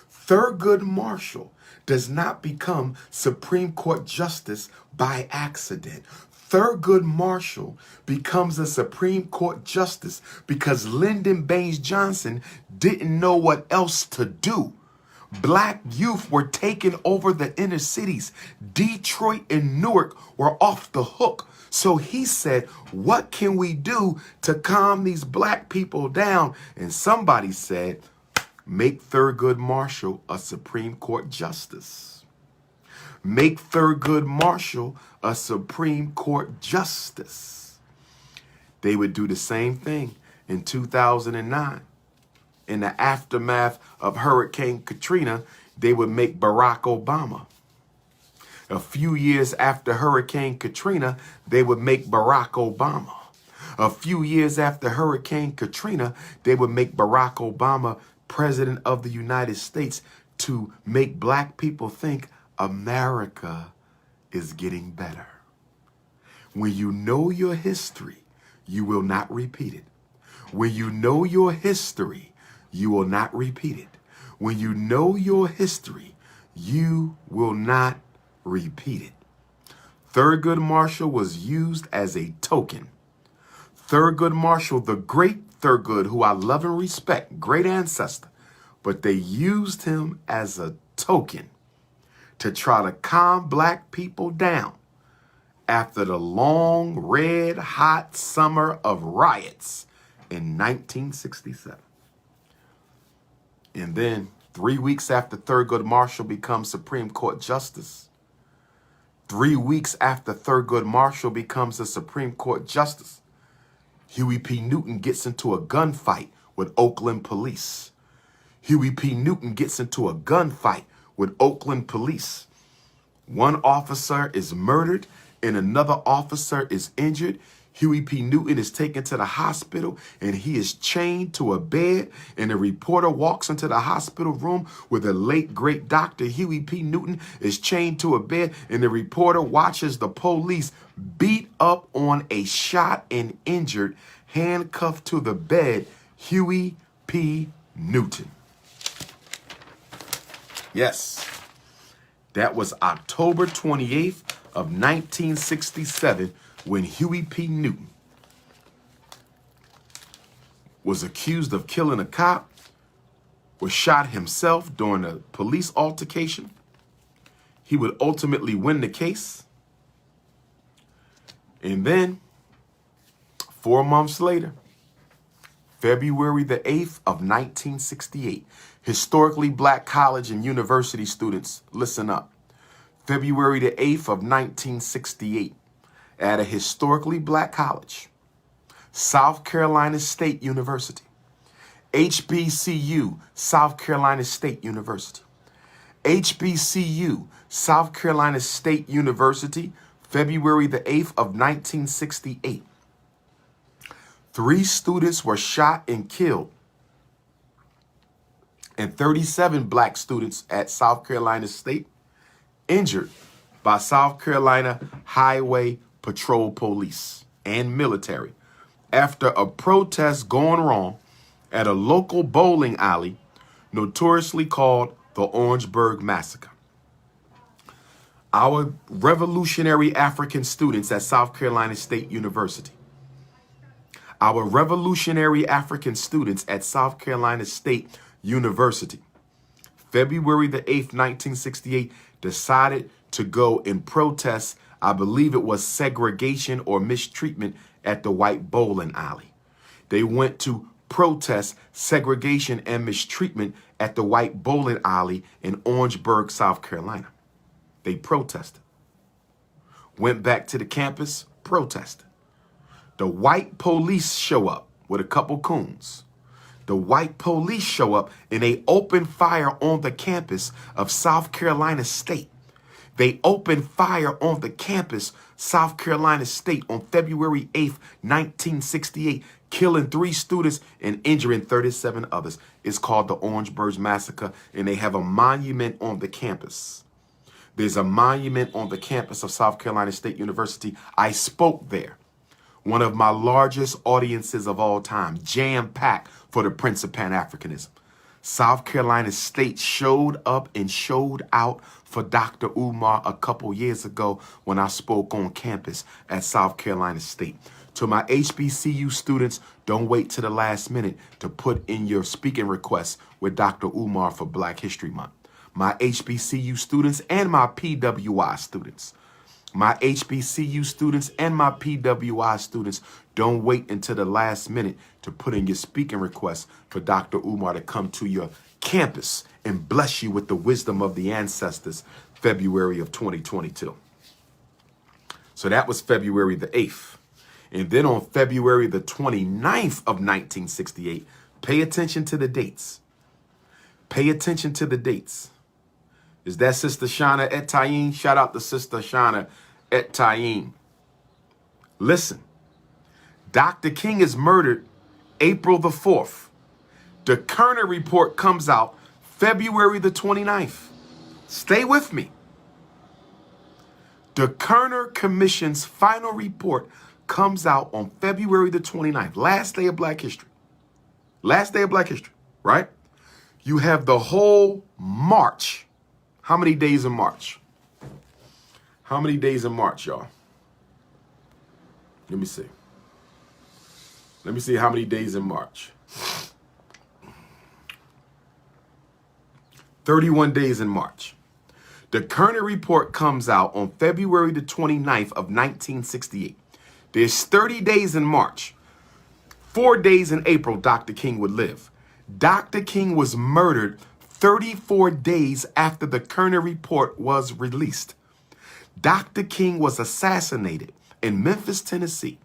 Thurgood Marshall does not become Supreme Court justice by accident. Thurgood Marshall becomes a Supreme Court justice because Lyndon Baines Johnson didn't know what else to do. Black youth were taking over the inner cities. Detroit and Newark were off the hook. So he said, what can we do to calm these black people down? And somebody said, make Thurgood Marshall a Supreme Court justice. Make Thurgood Marshall a Supreme Court justice. They would do the same thing in 2009. In the aftermath of Hurricane Katrina, they would make Barack Obama. A few years after Hurricane Katrina, they would make Barack Obama. A few years after Hurricane Katrina, they would make Barack Obama President of the United States to make black people think America is getting better. When you know your history, you will not repeat it. When you know your history, you will not repeat it. When you know your history, you will not repeat it. Thurgood Marshall was used as a token. Thurgood Marshall, the great Thurgood, who I love and respect, great ancestor, but they used him as a token to try to calm black people down after the long, red, hot summer of riots in 1967. And then 3 weeks after Thurgood Marshall becomes Supreme Court Justice, 3 weeks after Thurgood Marshall becomes a Supreme Court Justice, Huey P. Newton gets into a gunfight with Oakland police. Huey P. Newton gets into a gunfight with Oakland police. One officer is murdered and another officer is injured. Huey P. Newton is taken to the hospital and he is chained to a bed, and a reporter walks into the hospital room where the late great Dr. Huey P. Newton is chained to a bed, and the reporter watches the police beat up on a shot and injured, handcuffed to the bed, Huey P. Newton. Yes, that was October 28th of 1967 when Huey P. Newton was accused of killing a cop, was shot himself during a police altercation. He would ultimately win the case. And then 4 months later, February the 8th of 1968, historically black college and university students, listen up. February the 8th of 1968, at a historically black college, South Carolina State University, HBCU, South Carolina State University, HBCU, South Carolina State University, February the 8th of 1968. 3 students were shot and killed, and 37 black students at South Carolina State injured by South Carolina Highway Patrol Police and military after a protest gone wrong at a local bowling alley notoriously called the Orangeburg Massacre. Our revolutionary African students at South Carolina State University. Our revolutionary African students at South Carolina State University, February the 8th, 1968, decided to go and protest, I believe it was segregation or mistreatment at the white bowling alley. They went to protest segregation and mistreatment at the white bowling alley in Orangeburg, South Carolina. They protested. Went back to the campus, protested. The white police show up with a couple coons. The white police show up and they open fire on the campus of South Carolina State. They opened fire on the campus, South Carolina State, on February 8th, 1968, killing 3 students and injuring 37 others. It's called the Orangeburg Massacre, and they have a monument on the campus. There's a monument on the campus of South Carolina State University. I spoke there. One of my largest audiences of all time, jam-packed for the Prince of Pan-Africanism. South Carolina State showed up and showed out for Dr. Umar a couple years ago when I spoke on campus at South Carolina State. To my HBCU students, don't wait to the last minute to put in your speaking requests with Dr. Umar for Black History Month. My HBCU students and my PWI students. My HBCU students and my PWI students, don't wait until the last minute to put in your speaking requests for Dr. Umar to come to your campus and bless you with the wisdom of the ancestors, February of 2022. So that was February the 8th. And then on February the 29th of 1968, pay attention to the dates. Pay attention to the dates. Is that Sister Shauna Etayin? Shout out to Sister Shauna Etayin. Listen, Dr. King is murdered April the 4th. The Kerner report comes out February the 29th. Stay with me. The Kerner Commission's final report comes out on February the 29th, last day of Black History. Last day of Black History, right? You have the whole March. How many days in March? How many days in March, y'all? Let me see. Let me see how many days in March. 31 days in March. The Kerner report comes out on February the 29th of 1968. There's 30 days in March. 4 days in April, Dr. King would live. Dr. King was murdered 34 days after the Kerner report was released. Dr. King was assassinated in Memphis, Tennessee,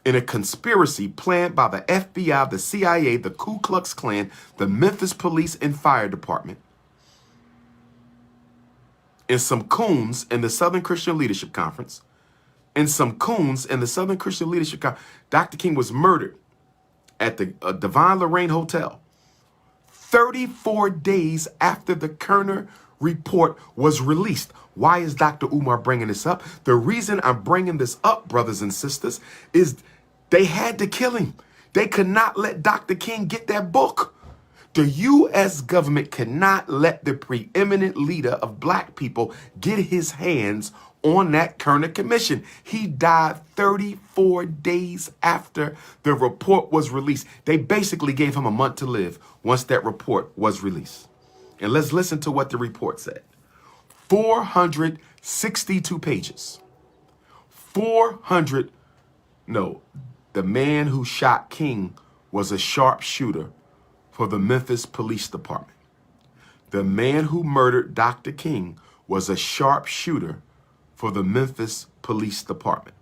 in a conspiracy planned by the FBI, the CIA, the Ku Klux Klan, the Memphis Police and Fire Department, and some coons in the Southern Christian Leadership Conference, and some coons in the Southern Christian Leadership Conference. Dr. King was murdered at the Divine Lorraine Hotel 34 days after the Kerner report was released. Why is Dr. Umar bringing this up? The reason I'm bringing this up, brothers and sisters, is they had to kill him. They could not let Dr. King get that book. The U.S. government cannot let the preeminent leader of Black people get his hands on that Kerner Commission. He died 34 days after the report was released. They basically gave him a month to live once that report was released. And let's listen to what the report said. 462 pages. The man who shot King was a sharpshooter for the Memphis Police Department. The man who murdered Dr. King was a sharpshooter for the Memphis Police Department.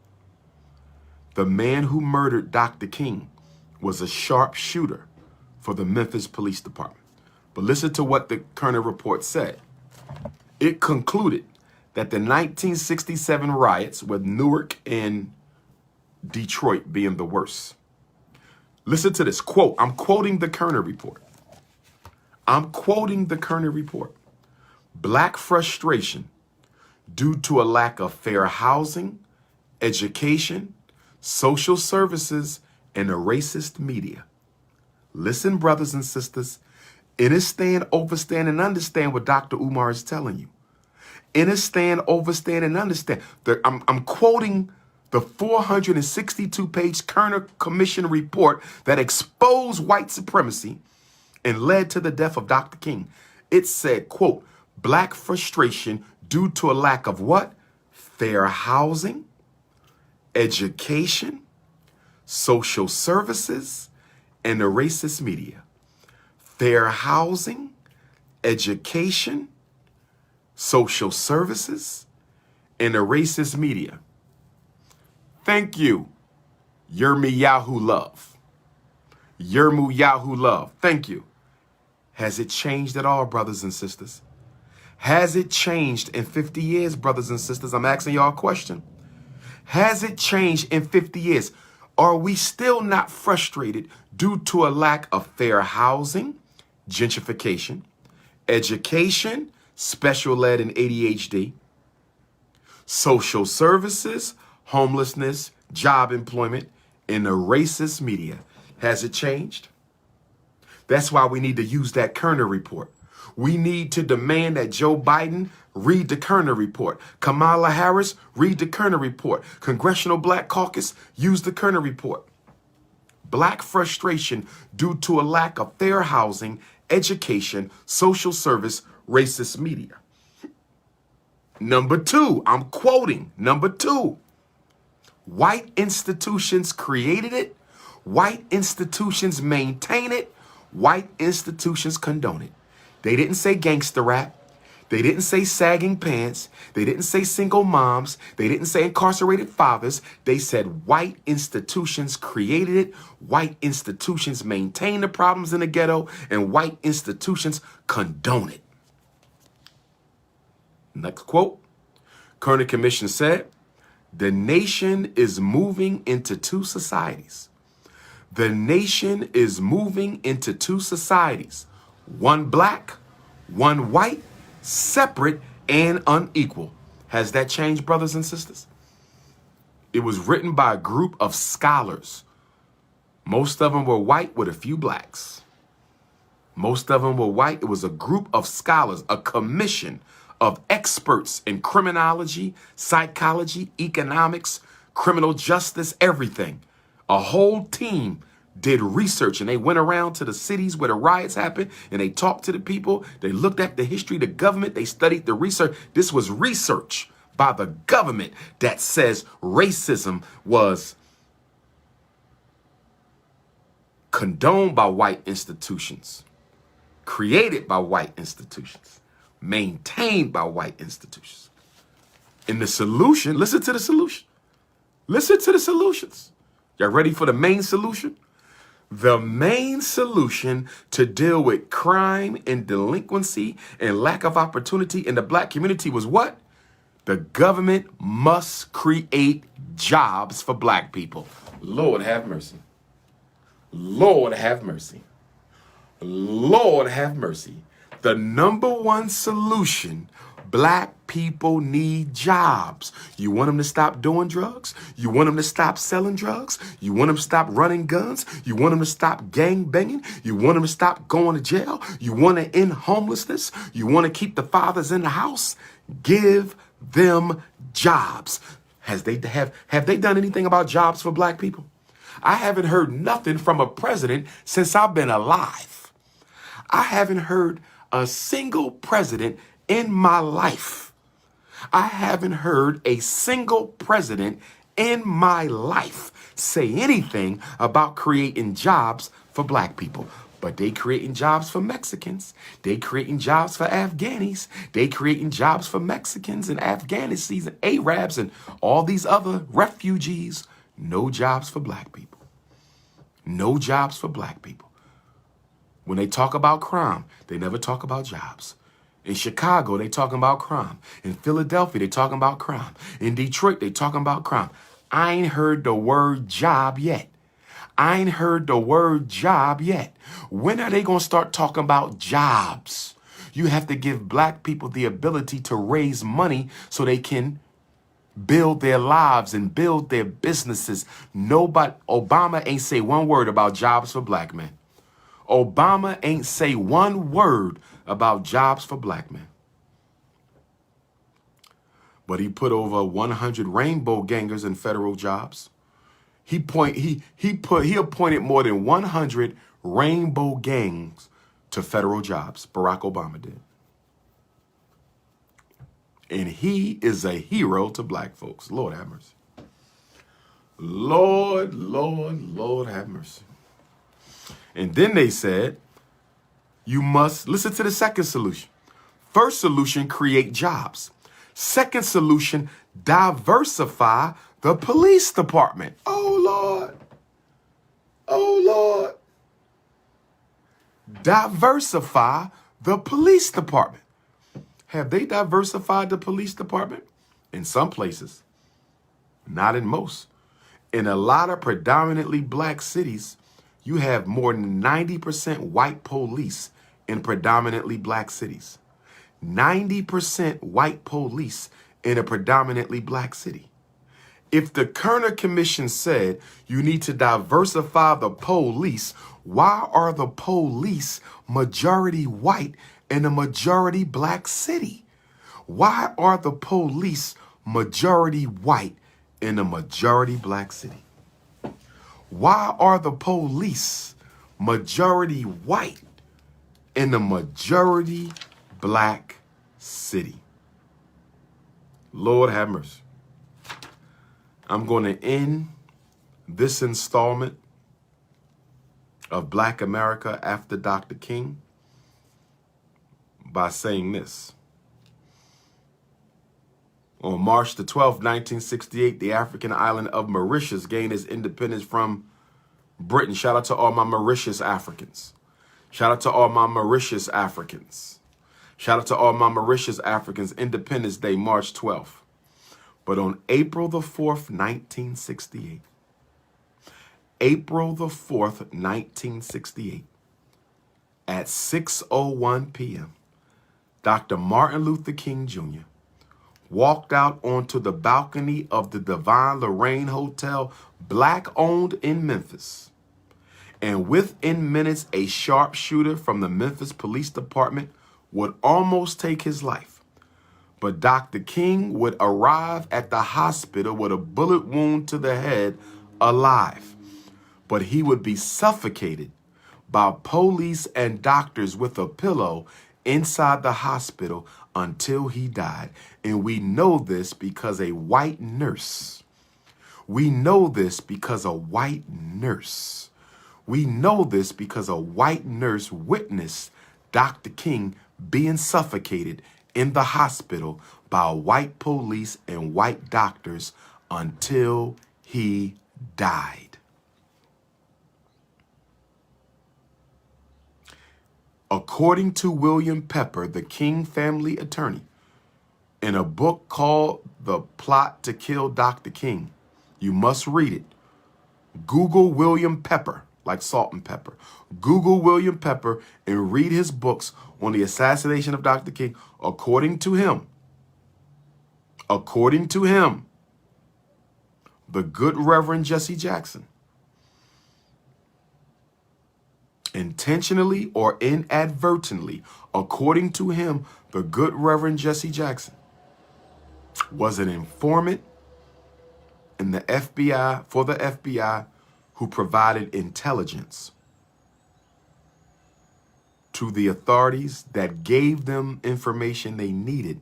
The man who murdered Dr. King was a sharpshooter for the Memphis Police Department. But listen to what the Kerner report said. It concluded that the 1967 riots, with Newark and Detroit being the worst. Listen to this quote. I'm quoting the Kerner report. Black frustration due to a lack of fair housing, education, social services, and a racist media. Listen, brothers and sisters, understand, and understand what Dr. Umar is telling you. understand, overstand, and understand. I'm quoting the 462-page Kerner Commission report that exposed white supremacy and led to the death of Dr. King. It said, quote, black frustration due to a lack of what? Fair housing, education, social services, and the racist media. Fair housing, education, social services, and the racist media. Thank you, Yermi Yahoo Love. Yermu Yahoo Love. Thank you. Has it changed at all, brothers and sisters? Has it changed in 50 years, brothers and sisters? I'm asking y'all a question. Has it changed in 50 years? Are we still not frustrated due to a lack of fair housing, gentrification, education, special ed and ADHD, social services, homelessness, job employment, and the racist media? Has it changed? That's why we need to use that Kerner report. We need to demand that Joe Biden read the Kerner report. Kamala Harris, read the Kerner report. Congressional Black Caucus, use the Kerner report. Black frustration due to a lack of fair housing, education, social service, racist media. Number two, I'm quoting, number two, white institutions created it, white institutions maintain it, white institutions condone it. They didn't say gangster rap. They didn't say sagging pants. They didn't say single moms. They didn't say incarcerated fathers. They said white institutions created it. White institutions maintain the problems in the ghetto, and white institutions condone it. Next quote. Kerner Commission said, the nation is moving into two societies. The nation is moving into two societies. One black, one white, separate and unequal. Has that changed, brothers and sisters? It was written by a group of scholars. Most of them were white with a few blacks. Most of them were white. It was a group of scholars, a commission of experts in criminology, psychology, economics, criminal justice, everything. A whole team did research, and they went around to the cities where the riots happened, and they talked to the people. They looked at the history of the government. They studied the research. This was research by the government that says racism was condoned by white institutions, created by white institutions, maintained by white institutions. And the solution, listen to the solution. Listen to the solutions. Y'all ready for the main solution? The main solution to deal with crime and delinquency and lack of opportunity in the black community was what? The government must create jobs for black people. Lord have mercy. Lord have mercy. Lord have mercy. The number one solution, black people need jobs. You want them to stop doing drugs? You want them to stop selling drugs? You want them to stop running guns? You want them to stop gang banging? You want them to stop going to jail? You want to end homelessness? You want to keep the fathers in the house? Give them jobs. Have they done anything about jobs for black people? I haven't heard nothing from a president since I've been alive. I haven't heard a single president in my life. I haven't heard a single president in my life say anything about creating jobs for black people. But they creating jobs for Mexicans. They creating jobs for Afghanis. They creating jobs for Mexicans and Afghanis and Arabs and all these other refugees. No jobs for black people. No jobs for black people. When they talk about crime, they never talk about jobs. In Chicago, they talking about crime. In Philadelphia, they talking about crime. In Detroit, they talking about crime. I ain't heard the word job yet. I ain't heard the word job yet. When are they going to start talking about jobs? You have to give black people the ability to raise money so they can build their lives and build their businesses. Obama ain't say one word about jobs for black men. Obama ain't say one word about jobs for black men. but he put over 100 rainbow gangers in federal jobs. He appointed more than 100 rainbow gangs to federal jobs. Barack Obama did. And he is a hero to black folks. Lord have mercy. Lord, Lord, Lord have mercy. And then they said, you must listen to the second solution. First solution, create jobs. Second solution, diversify the police department. Oh, Lord. Oh, Lord. Diversify the police department. Have they diversified the police department? In some places, not in most. In a lot of predominantly black cities, you have more than 90% white police in predominantly black cities. 90% white police in a predominantly black city. If the Kerner Commission said you need to diversify the police, why are the police majority white in a majority black city? Why are the police majority white in a majority black city? Why are the police majority white in a majority black city? Lord have mercy. I'm going to end this installment of Black America After Dr. King by saying this. On March the 12th, 1968, the African island of Mauritius gained its independence from Britain. Shout out to all my Mauritius Africans. Shout out to all my Mauritius Africans. Shout out to all my Mauritius Africans. Independence Day, March 12th. But on April the 4th, 1968, April the 4th, 1968, at 6:01 p.m., Dr. Martin Luther King Jr. walked out onto the balcony of the Divine Lorraine Hotel, black-owned in Memphis. And within minutes, a sharpshooter from the Memphis Police Department would almost take his life. But Dr. King would arrive at the hospital with a bullet wound to the head, alive. But he would be suffocated by police and doctors with a pillow inside the hospital until he died. And we know this because a white nurse. We know this because a white nurse. We know this because a white nurse witnessed Dr. King being suffocated in the hospital by white police and white doctors until he died. According to William Pepper, the King family attorney, in a book called The Plot to Kill Dr. King, you must read it. Google William Pepper, like salt and pepper. Google William Pepper and read his books on the assassination of Dr. King. According to him, the good Reverend Jesse Jackson, intentionally or inadvertently, according to him, the good Reverend Jesse Jackson was an informant in the FBI, for the FBI, who provided intelligence to the authorities that gave them information they needed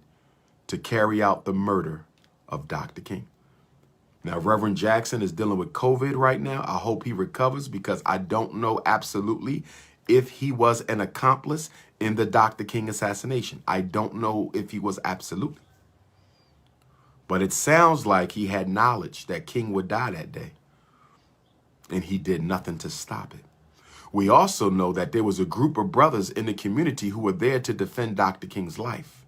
to carry out the murder of Dr. King. Now, Reverend Jackson is dealing with COVID right now. I hope he recovers because I don't know absolutely if he was an accomplice in the Dr. King assassination. I don't know if he was absolutely. But it sounds like he had knowledge that King would die that day, and he did nothing to stop it. We also know that there was a group of brothers in the community who were there to defend Dr. King's life.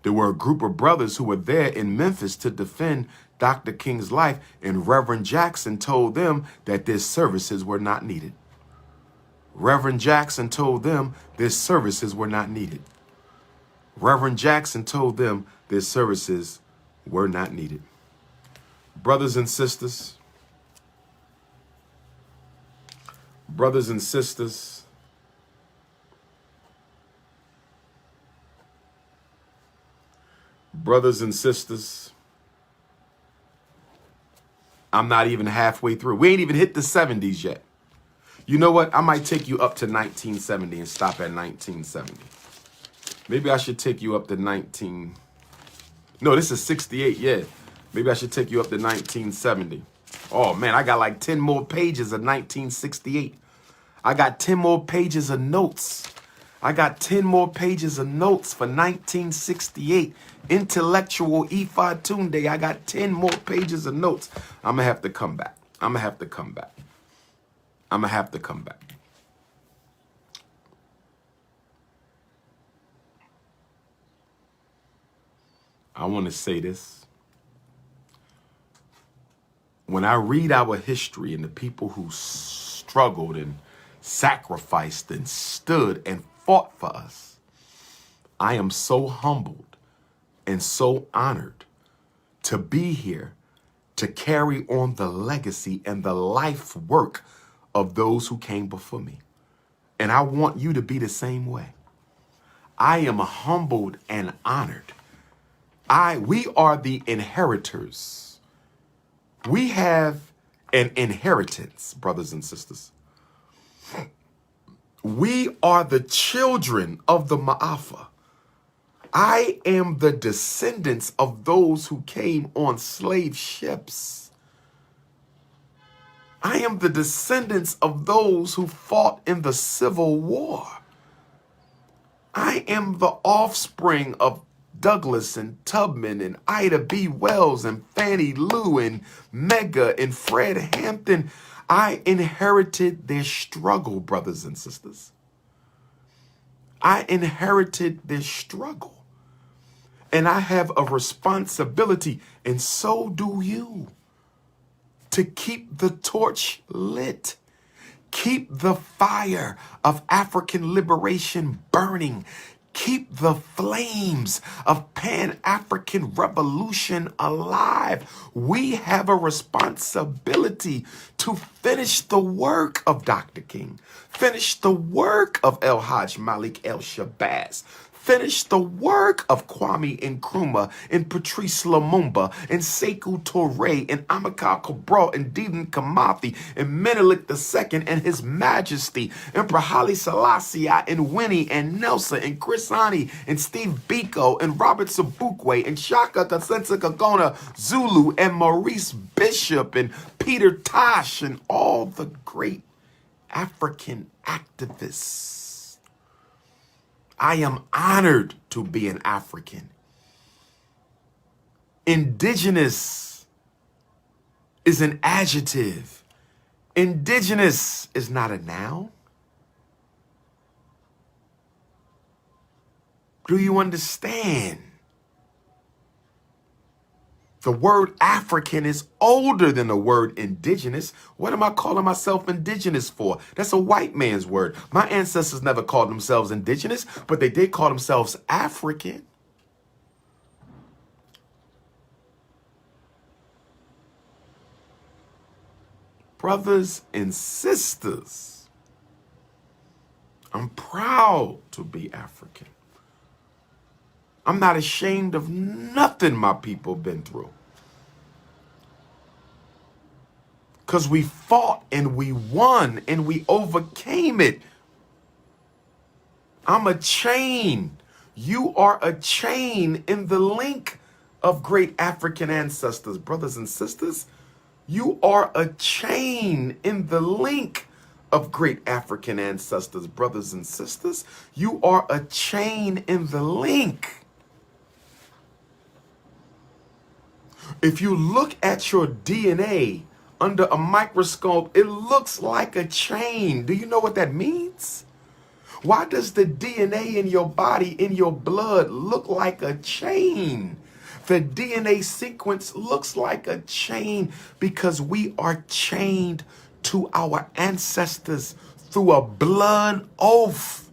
There were a group of brothers who were there in Memphis to defend Dr. King's life, and Reverend Jackson told them that their services were not needed. Reverend Jackson told them their services were not needed. Reverend Jackson told them their services were not needed. Brothers and sisters, Brothers and sisters, I'm not even halfway through. We ain't even hit the 70s yet. You know what? I might take you up to 1970 and stop at 1970. Maybe I should take you up to No, this is 68, yeah. Maybe I should take you up to 1970. Oh, man, I got like 10 more pages of 1968. I got 10 more pages of notes. I got 10 more pages of notes for 1968. Intellectual Ifatunde. I got 10 more pages of notes. I'm going to have to come back. I'm going to have to come back. I'm going to have to come back. I want to say this. When I read our history and the people who struggled and sacrificed and stood and fought for us, I am so humbled and so honored to be here to carry on the legacy and the life work of those who came before me. And I want you to be the same way. I am humbled and honored. We are the inheritors. We have an inheritance, brothers and sisters. We are the children of the Ma'afa. I am the descendants of those who came on slave ships. I am the descendants of those who fought in the Civil War. I am the offspring of Douglas and Tubman and Ida B. Wells and Fannie Lou and Mega and Fred Hampton. I inherited their struggle, brothers and sisters. I inherited their struggle. And I have a responsibility, and so do you, to keep the torch lit. Keep the fire of African liberation burning. Keep the flames of Pan-African revolution alive. We have a responsibility to finish the work of Dr. King, finish the work of El Hajj Malik El Shabazz, finish the work of Kwame Nkrumah and Patrice Lumumba and Sekou Touré and Amilcar Cabral and Dedan Kimathi and Menelik II and His Majesty Emperor Haile Selassie and Winnie and Nelson and Chris Hani and Steve Biko and Robert Sobukwe and Shaka Kasensa Kagona Zulu and Maurice Bishop and Peter Tosh and all the great African activists. I am honored to be an African. Indigenous is an adjective. Indigenous is not a noun. Do you understand? The word African is older than the word indigenous. What am I calling myself indigenous for? That's a white man's word. My ancestors never called themselves indigenous, but they did call themselves African. Brothers and sisters, I'm proud to be African. I'm not ashamed of nothing my people been through. Because we fought and we won and we overcame it. I'm a chain. You are a chain in the link of great African ancestors. Brothers and sisters, you are a chain in the link of great African ancestors. Brothers and sisters, you are a chain in the link. If you look at your DNA under a microscope, it looks like a chain. Do you know what that means? Why does the DNA in your body, in your blood, look like a chain? The DNA sequence looks like a chain because we are chained to our ancestors through a blood oath.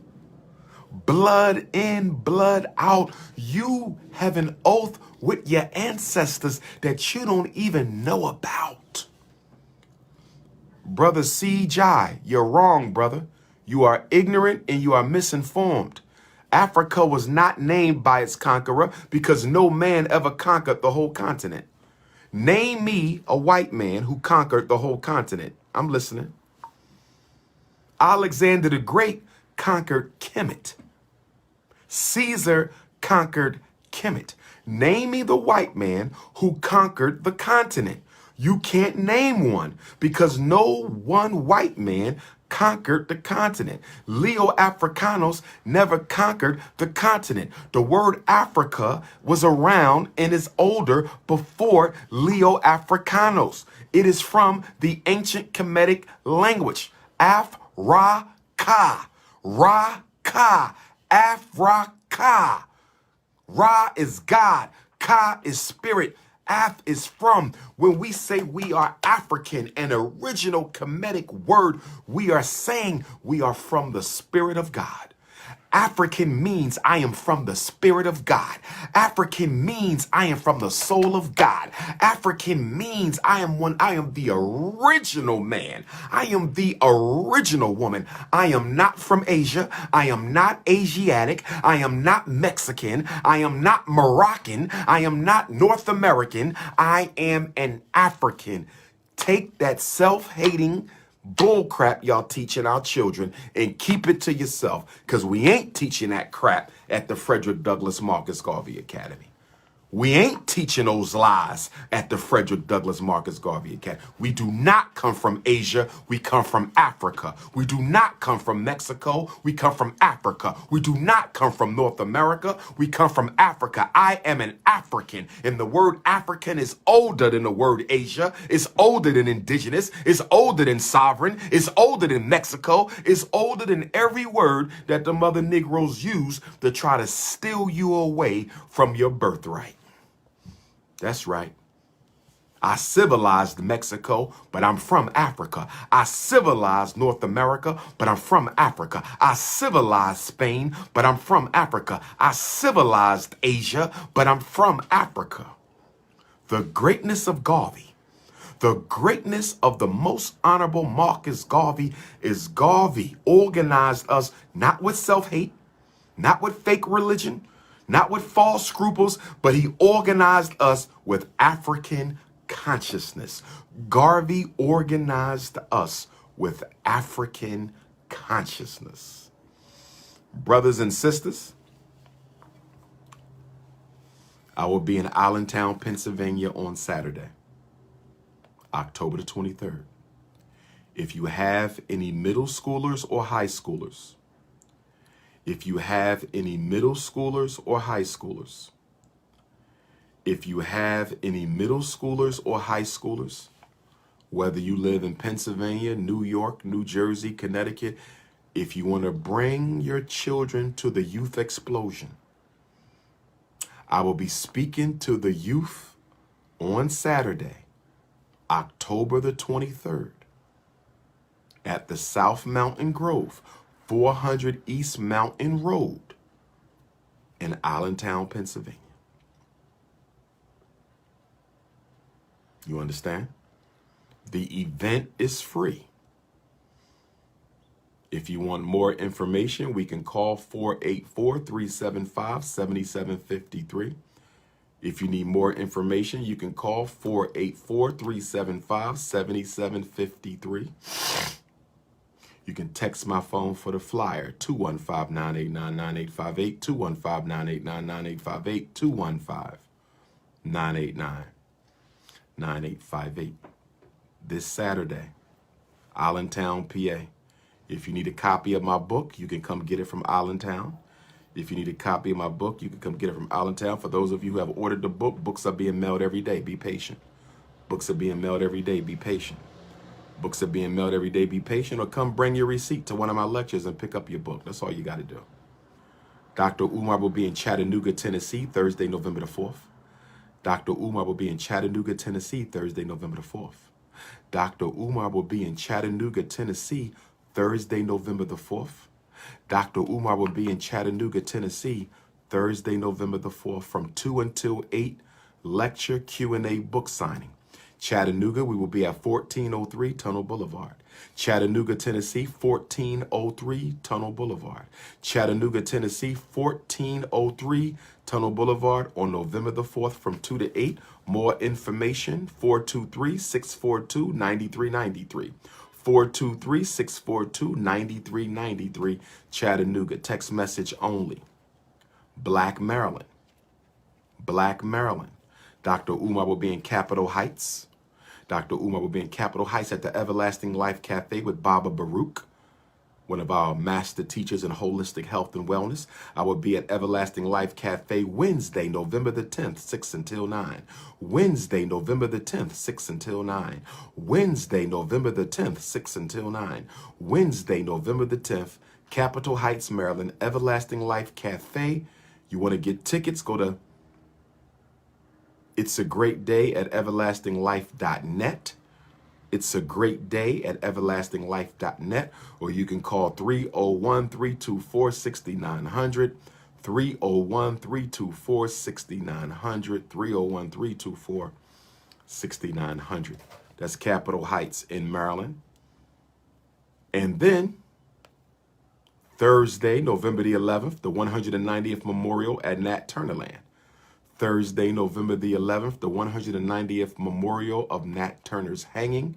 Blood in, blood out. You have an oath with your ancestors that you don't even know about. Brother Psy.D, you're wrong, brother. You are ignorant and you are misinformed. Africa was not named by its conqueror because no man ever conquered the whole continent. Name me a white man who conquered the whole continent. I'm listening. Alexander the Great conquered Kemet. Caesar conquered Kemet. Name me the white man who conquered the continent. You can't name one because no one white man conquered the continent. Leo Africanos never conquered the continent. The word Africa was around and is older before Leo Africanos. It is from the ancient Kemetic language. Af-ra-ka. Ra-ka. Africa. Ra is God. Ka is spirit. Af is from. When we say we are African, an original Kemetic word, we are saying we are from the Spirit of God. African means I am from the Spirit of God. African means I am from the soul of God. African means I am the original man. I am the original woman. I am not from Asia. I am not Asiatic. I am not Mexican. I am not Moroccan. I am not North American. I am an African. Take that self-hating bullcrap y'all teaching our children and keep it to yourself, because we ain't teaching that crap at the Frederick Douglass Marcus Garvey Academy. We ain't teaching those lies at the Frederick Douglass Marcus Garvey Academy. We do not come from Asia. We come from Africa. We do not come from Mexico. We come from Africa. We do not come from North America. We come from Africa. I am an African. And the word African is older than the word Asia. It's older than indigenous. It's older than sovereign. It's older than Mexico. It's older than every word that the mother Negroes use to try to steal you away from your birthright. That's right. I civilized Mexico, but I'm from Africa. I civilized North America, but I'm from Africa. I civilized Spain, but I'm from Africa. I civilized Asia, but I'm from Africa. The greatness of Garvey, the greatness of the most honorable Marcus Garvey is Garvey organized us not with self-hate, not with fake religion, not with false scruples, but he organized us with African consciousness. Garvey organized us with African consciousness. Brothers and sisters, I will be in Allentown, Pennsylvania on Saturday, October the 23rd. If you have any middle schoolers or high schoolers, if you have any middle schoolers or high schoolers, if you have any middle schoolers or high schoolers, whether you live in Pennsylvania, New York, New Jersey, Connecticut, if you want to bring your children to the youth explosion, I will be speaking to the youth on Saturday, October the 23rd, at the South Mountain Grove, 400 East Mountain Road in Allentown, Pennsylvania. You understand? The event is free. If you want more information, we can call 484-375-7753. If you need more information, you can call 484-375-7753. You can text my phone for the flyer, 215-989-9858, 215-989-9858, 215-989-9858. This Saturday, Allentown, PA. If you need a copy of my book, you can come get it from Allentown. If you need a copy of my book, you can come get it from Allentown. For those of you who have ordered the book, books are being mailed every day. Be patient. Books are being mailed every day. Be patient. Books are being mailed every day. Be patient, or come bring your receipt to one of my lectures and pick up your book. That's all you got to do. Dr. Umar will be in Chattanooga, Tennessee, Thursday, November the 4th. Dr. Umar will be in Chattanooga, Tennessee, Thursday, November the 4th. Dr. Umar will be in Chattanooga, Tennessee, Thursday, November the 4th. Dr. Umar will be in Chattanooga, Tennessee, Thursday, November the 4th, from 2 until 8, lecture, Q&A, book signing. Chattanooga, we will be at 1403 Tunnel Boulevard. Chattanooga, Tennessee, 1403 Tunnel Boulevard. Chattanooga, Tennessee, 1403 Tunnel Boulevard on November the 4th from 2 to 8. More information, 423-642-9393. 423-642-9393. Chattanooga, text message only. Black Maryland. Black Maryland. Dr. Umar will be in Capitol Heights. Dr. Umar will be in Capitol Heights at the Everlasting Life Cafe with Baba Baruch, one of our master teachers in holistic health and wellness. I will be at Everlasting Life Cafe Wednesday, November the 10th, 6 until 9. Wednesday, November the 10th, 6 until 9. Wednesday, November the 10th, 6 until 9. Wednesday, November the 10th, Capitol Heights, Maryland, Everlasting Life Cafe. You want to get tickets, go to It's a Great Day at everlastinglife.net. It's a Great Day at everlastinglife.net, or you can call 301-324-6900, 301-324-6900, 301-324-6900. That's Capitol Heights in Maryland. And then Thursday, November the 11th, the 190th Memorial at Nat Turner Land. Thursday, November the 11th, the 190th Memorial of Nat Turner's hanging.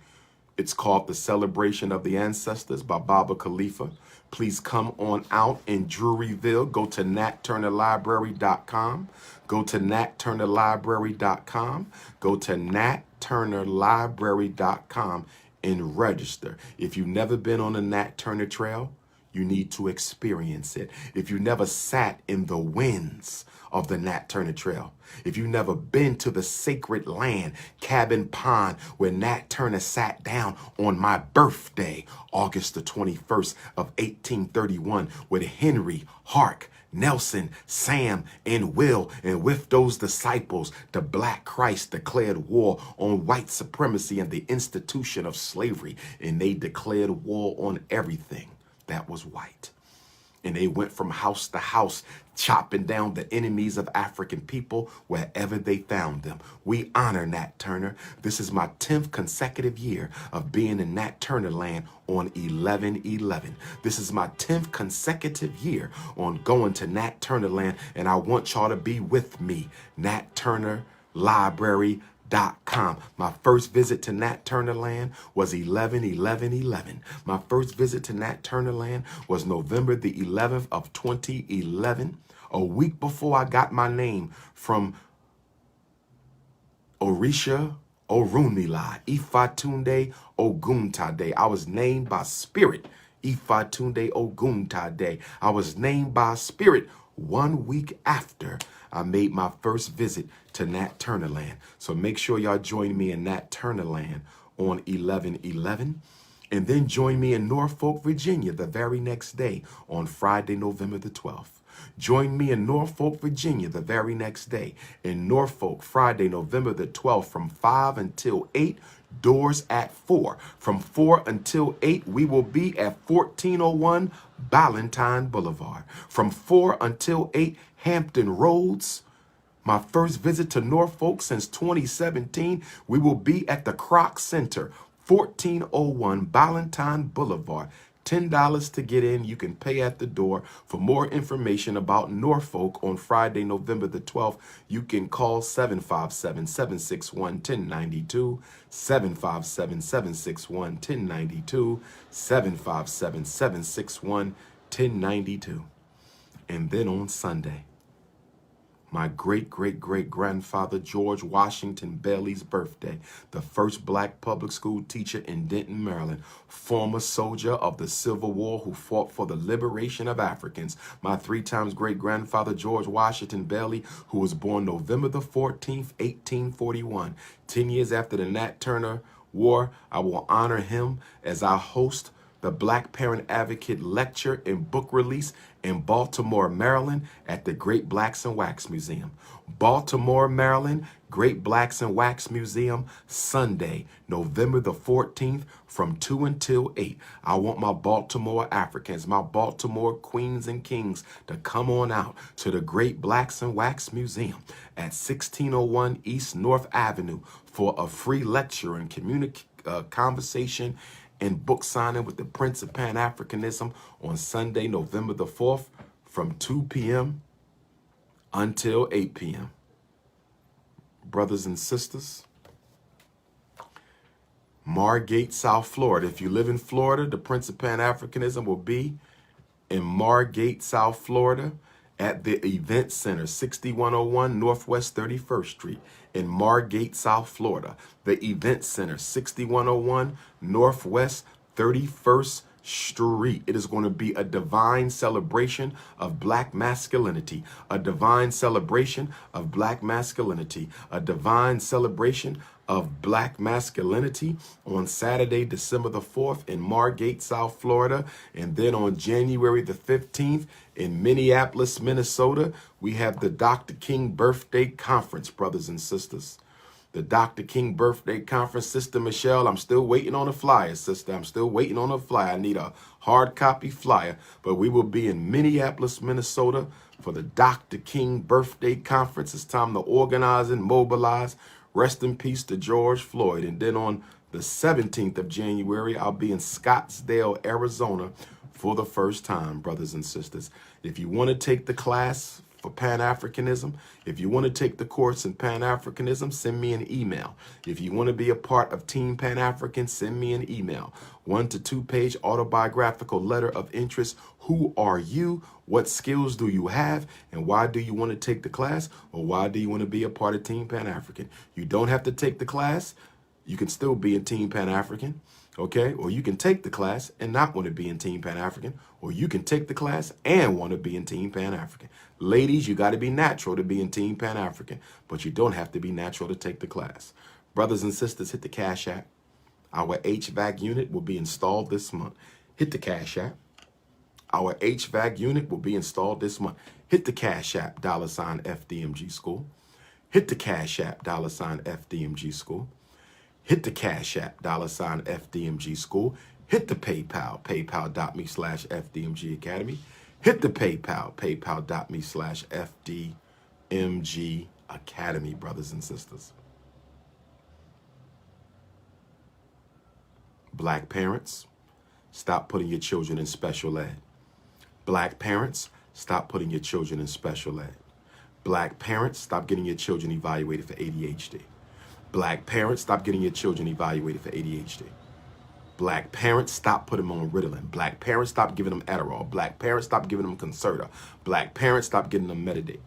It's called The Celebration of the Ancestors by Baba Khalifa. Please come on out in Druryville. Go to natturnerlibrary.com. Go to natturnerlibrary.com. Go to natturnerlibrary.com and register. If you've never been on the Nat Turner Trail, you need to experience it. If you never sat in the winds of the Nat Turner Trail, if you've never been to the sacred land, Cabin Pond, where Nat Turner sat down on my birthday, August the 21st of 1831, with Henry, Hark, Nelson, Sam, and Will, and with those disciples, the Black Christ declared war on white supremacy and the institution of slavery, and they declared war on everything that was white. And they went from house to house, chopping down the enemies of African people wherever they found them. We honor Nat Turner. This is my 10th consecutive year of being in Nat Turner land on 11/11. This is my 10th consecutive year on going to Nat Turner land, and I want y'all to be with me. natturnerlibrary.com. My first visit to Nat Turner land was 11/11/11. My first visit to Nat Turner land was November the 11th of 2011, a week before I got my name from Orisha Orunmila, Ifatunde Oguntade. I was named by spirit, Ifatunde Oguntade. I was named by spirit 1 week after I made my first visit to Nat Turner land. So make sure y'all join me in Nat Turner land on 11/11. And then join me in Norfolk, Virginia the very next day on Friday, November the 12th. Join me in Norfolk, Virginia the very next day. In Norfolk, Friday, November the 12th from 5 until 8. Doors at 4. From 4 until 8, we will be at 1401 Ballantine Boulevard. From 4 until 8, Hampton Roads. My first visit to Norfolk since 2017, we will be at the Kroc Center, 1401 Ballantine Boulevard. $10 to get in. You can pay at the door. For more information about Norfolk on Friday, November the 12th, you can call 757-761-1092, 757-761-1092, 757-761-1092. And then on Sunday, my great-great-great-grandfather George Washington Bailey's birthday, the first black public school teacher in Denton, Maryland, former soldier of the Civil War who fought for the liberation of Africans. My 3 times great-grandfather George Washington Bailey, who was born November the 14th, 1841. 10 years after the Nat Turner War, I will honor him as I host the Black Parent Advocate Lecture and Book Release in Baltimore, Maryland at the Great Blacks and Wax Museum. Baltimore, Maryland, Great Blacks and Wax Museum, Sunday, November the 14th from 2 until 8. I want my Baltimore Africans, my Baltimore queens and kings to come on out to the Great Blacks and Wax Museum at 1601 East North Avenue for a free lecture and conversation and book signing with the Prince of Pan-Africanism on Sunday, November the 4th from 2 p.m. until 8 p.m. Brothers and sisters, Margate, South Florida. If you live in Florida, the Prince of Pan-Africanism will be in Margate, South Florida at the Event Center, 6101 Northwest 31st Street in Margate, South Florida. The Event Center, 6101 Northwest 31st Street. It is going to be a divine celebration of black masculinity, a divine celebration of black masculinity, a divine celebration of black masculinity on Saturday, December the 4th in Margate, South Florida. And then on January the 15th in Minneapolis, Minnesota, we have the Dr. King Birthday Conference, brothers and sisters. The Dr. King Birthday Conference. Sister Michelle, I'm still waiting on a flyer, sister. I'm still waiting on a flyer. I need a hard copy flyer. But we will be in Minneapolis, Minnesota for the Dr. King Birthday Conference. It's time to organize and mobilize. Rest in peace to George Floyd. And then on the 17th of January, I'll be in Scottsdale, Arizona for the first time, brothers and sisters. If you want to take the class for Pan-Africanism, if you want to take the course in Pan-Africanism, send me an email. If you want to be a part of Team Pan-African, send me an email. 1 to 2 page autobiographical letter of interest. Who are you? What skills do you have? And why do you want to take the class? Or why do you want to be a part of Team Pan-African? You don't have to take the class. You can still be in Team Pan-African. Okay, or you can take the class and not want to be in Team Pan-African, or you can take the class and want to be in Team Pan-African. Ladies, you got to be natural to be in Team Pan-African, but you don't have to be natural to take the class. Brothers and sisters, hit the Cash App. Our HVAC unit will be installed this month. Hit the Cash App. Our HVAC unit will be installed this month. Hit the Cash App, $ FDMG School. Hit the Cash App, $ FDMG School. Hit the Cash App, $ FDMG School. Hit the PayPal, paypal.me/FDMG Academy. Hit the PayPal, paypal.me/FDMG Academy, brothers and sisters. Black parents, stop putting your children in special ed. Black parents, stop putting your children in special ed. Black parents, stop getting your children evaluated for ADHD. Black parents, stop getting your children evaluated for ADHD. Black parents, stop putting them on Ritalin. Black parents, stop giving them Adderall. Black parents, stop giving them Concerta. Black parents, stop getting them Metadate.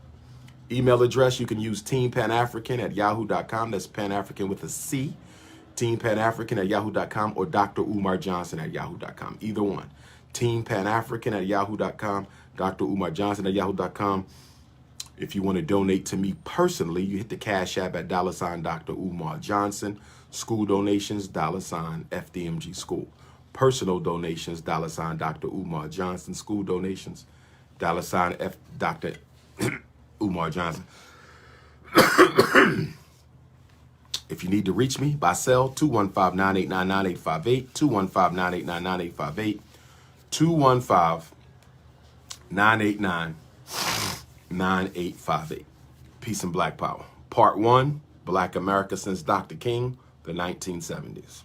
Email address, you can use teampanafrican@yahoo.com. That's Pan-African with a C. teampanafrican@yahoo.com or DrUmarJohnson@yahoo.com. Either one. teampanafrican@yahoo.com, DrUmarJohnson@yahoo.com. If you want to donate to me personally, you hit the Cash App at $ Dr. Umar Johnson. School donations, $ FDMG School. Personal donations, $ Dr. Umar Johnson. School donations, $ Dr. Umar Johnson. If you need to reach me by cell, 215-989-9858, 215-989-9858, 215-989-9858. Peace and Black Power. Part 1, Black America since Dr. King, the 1970s.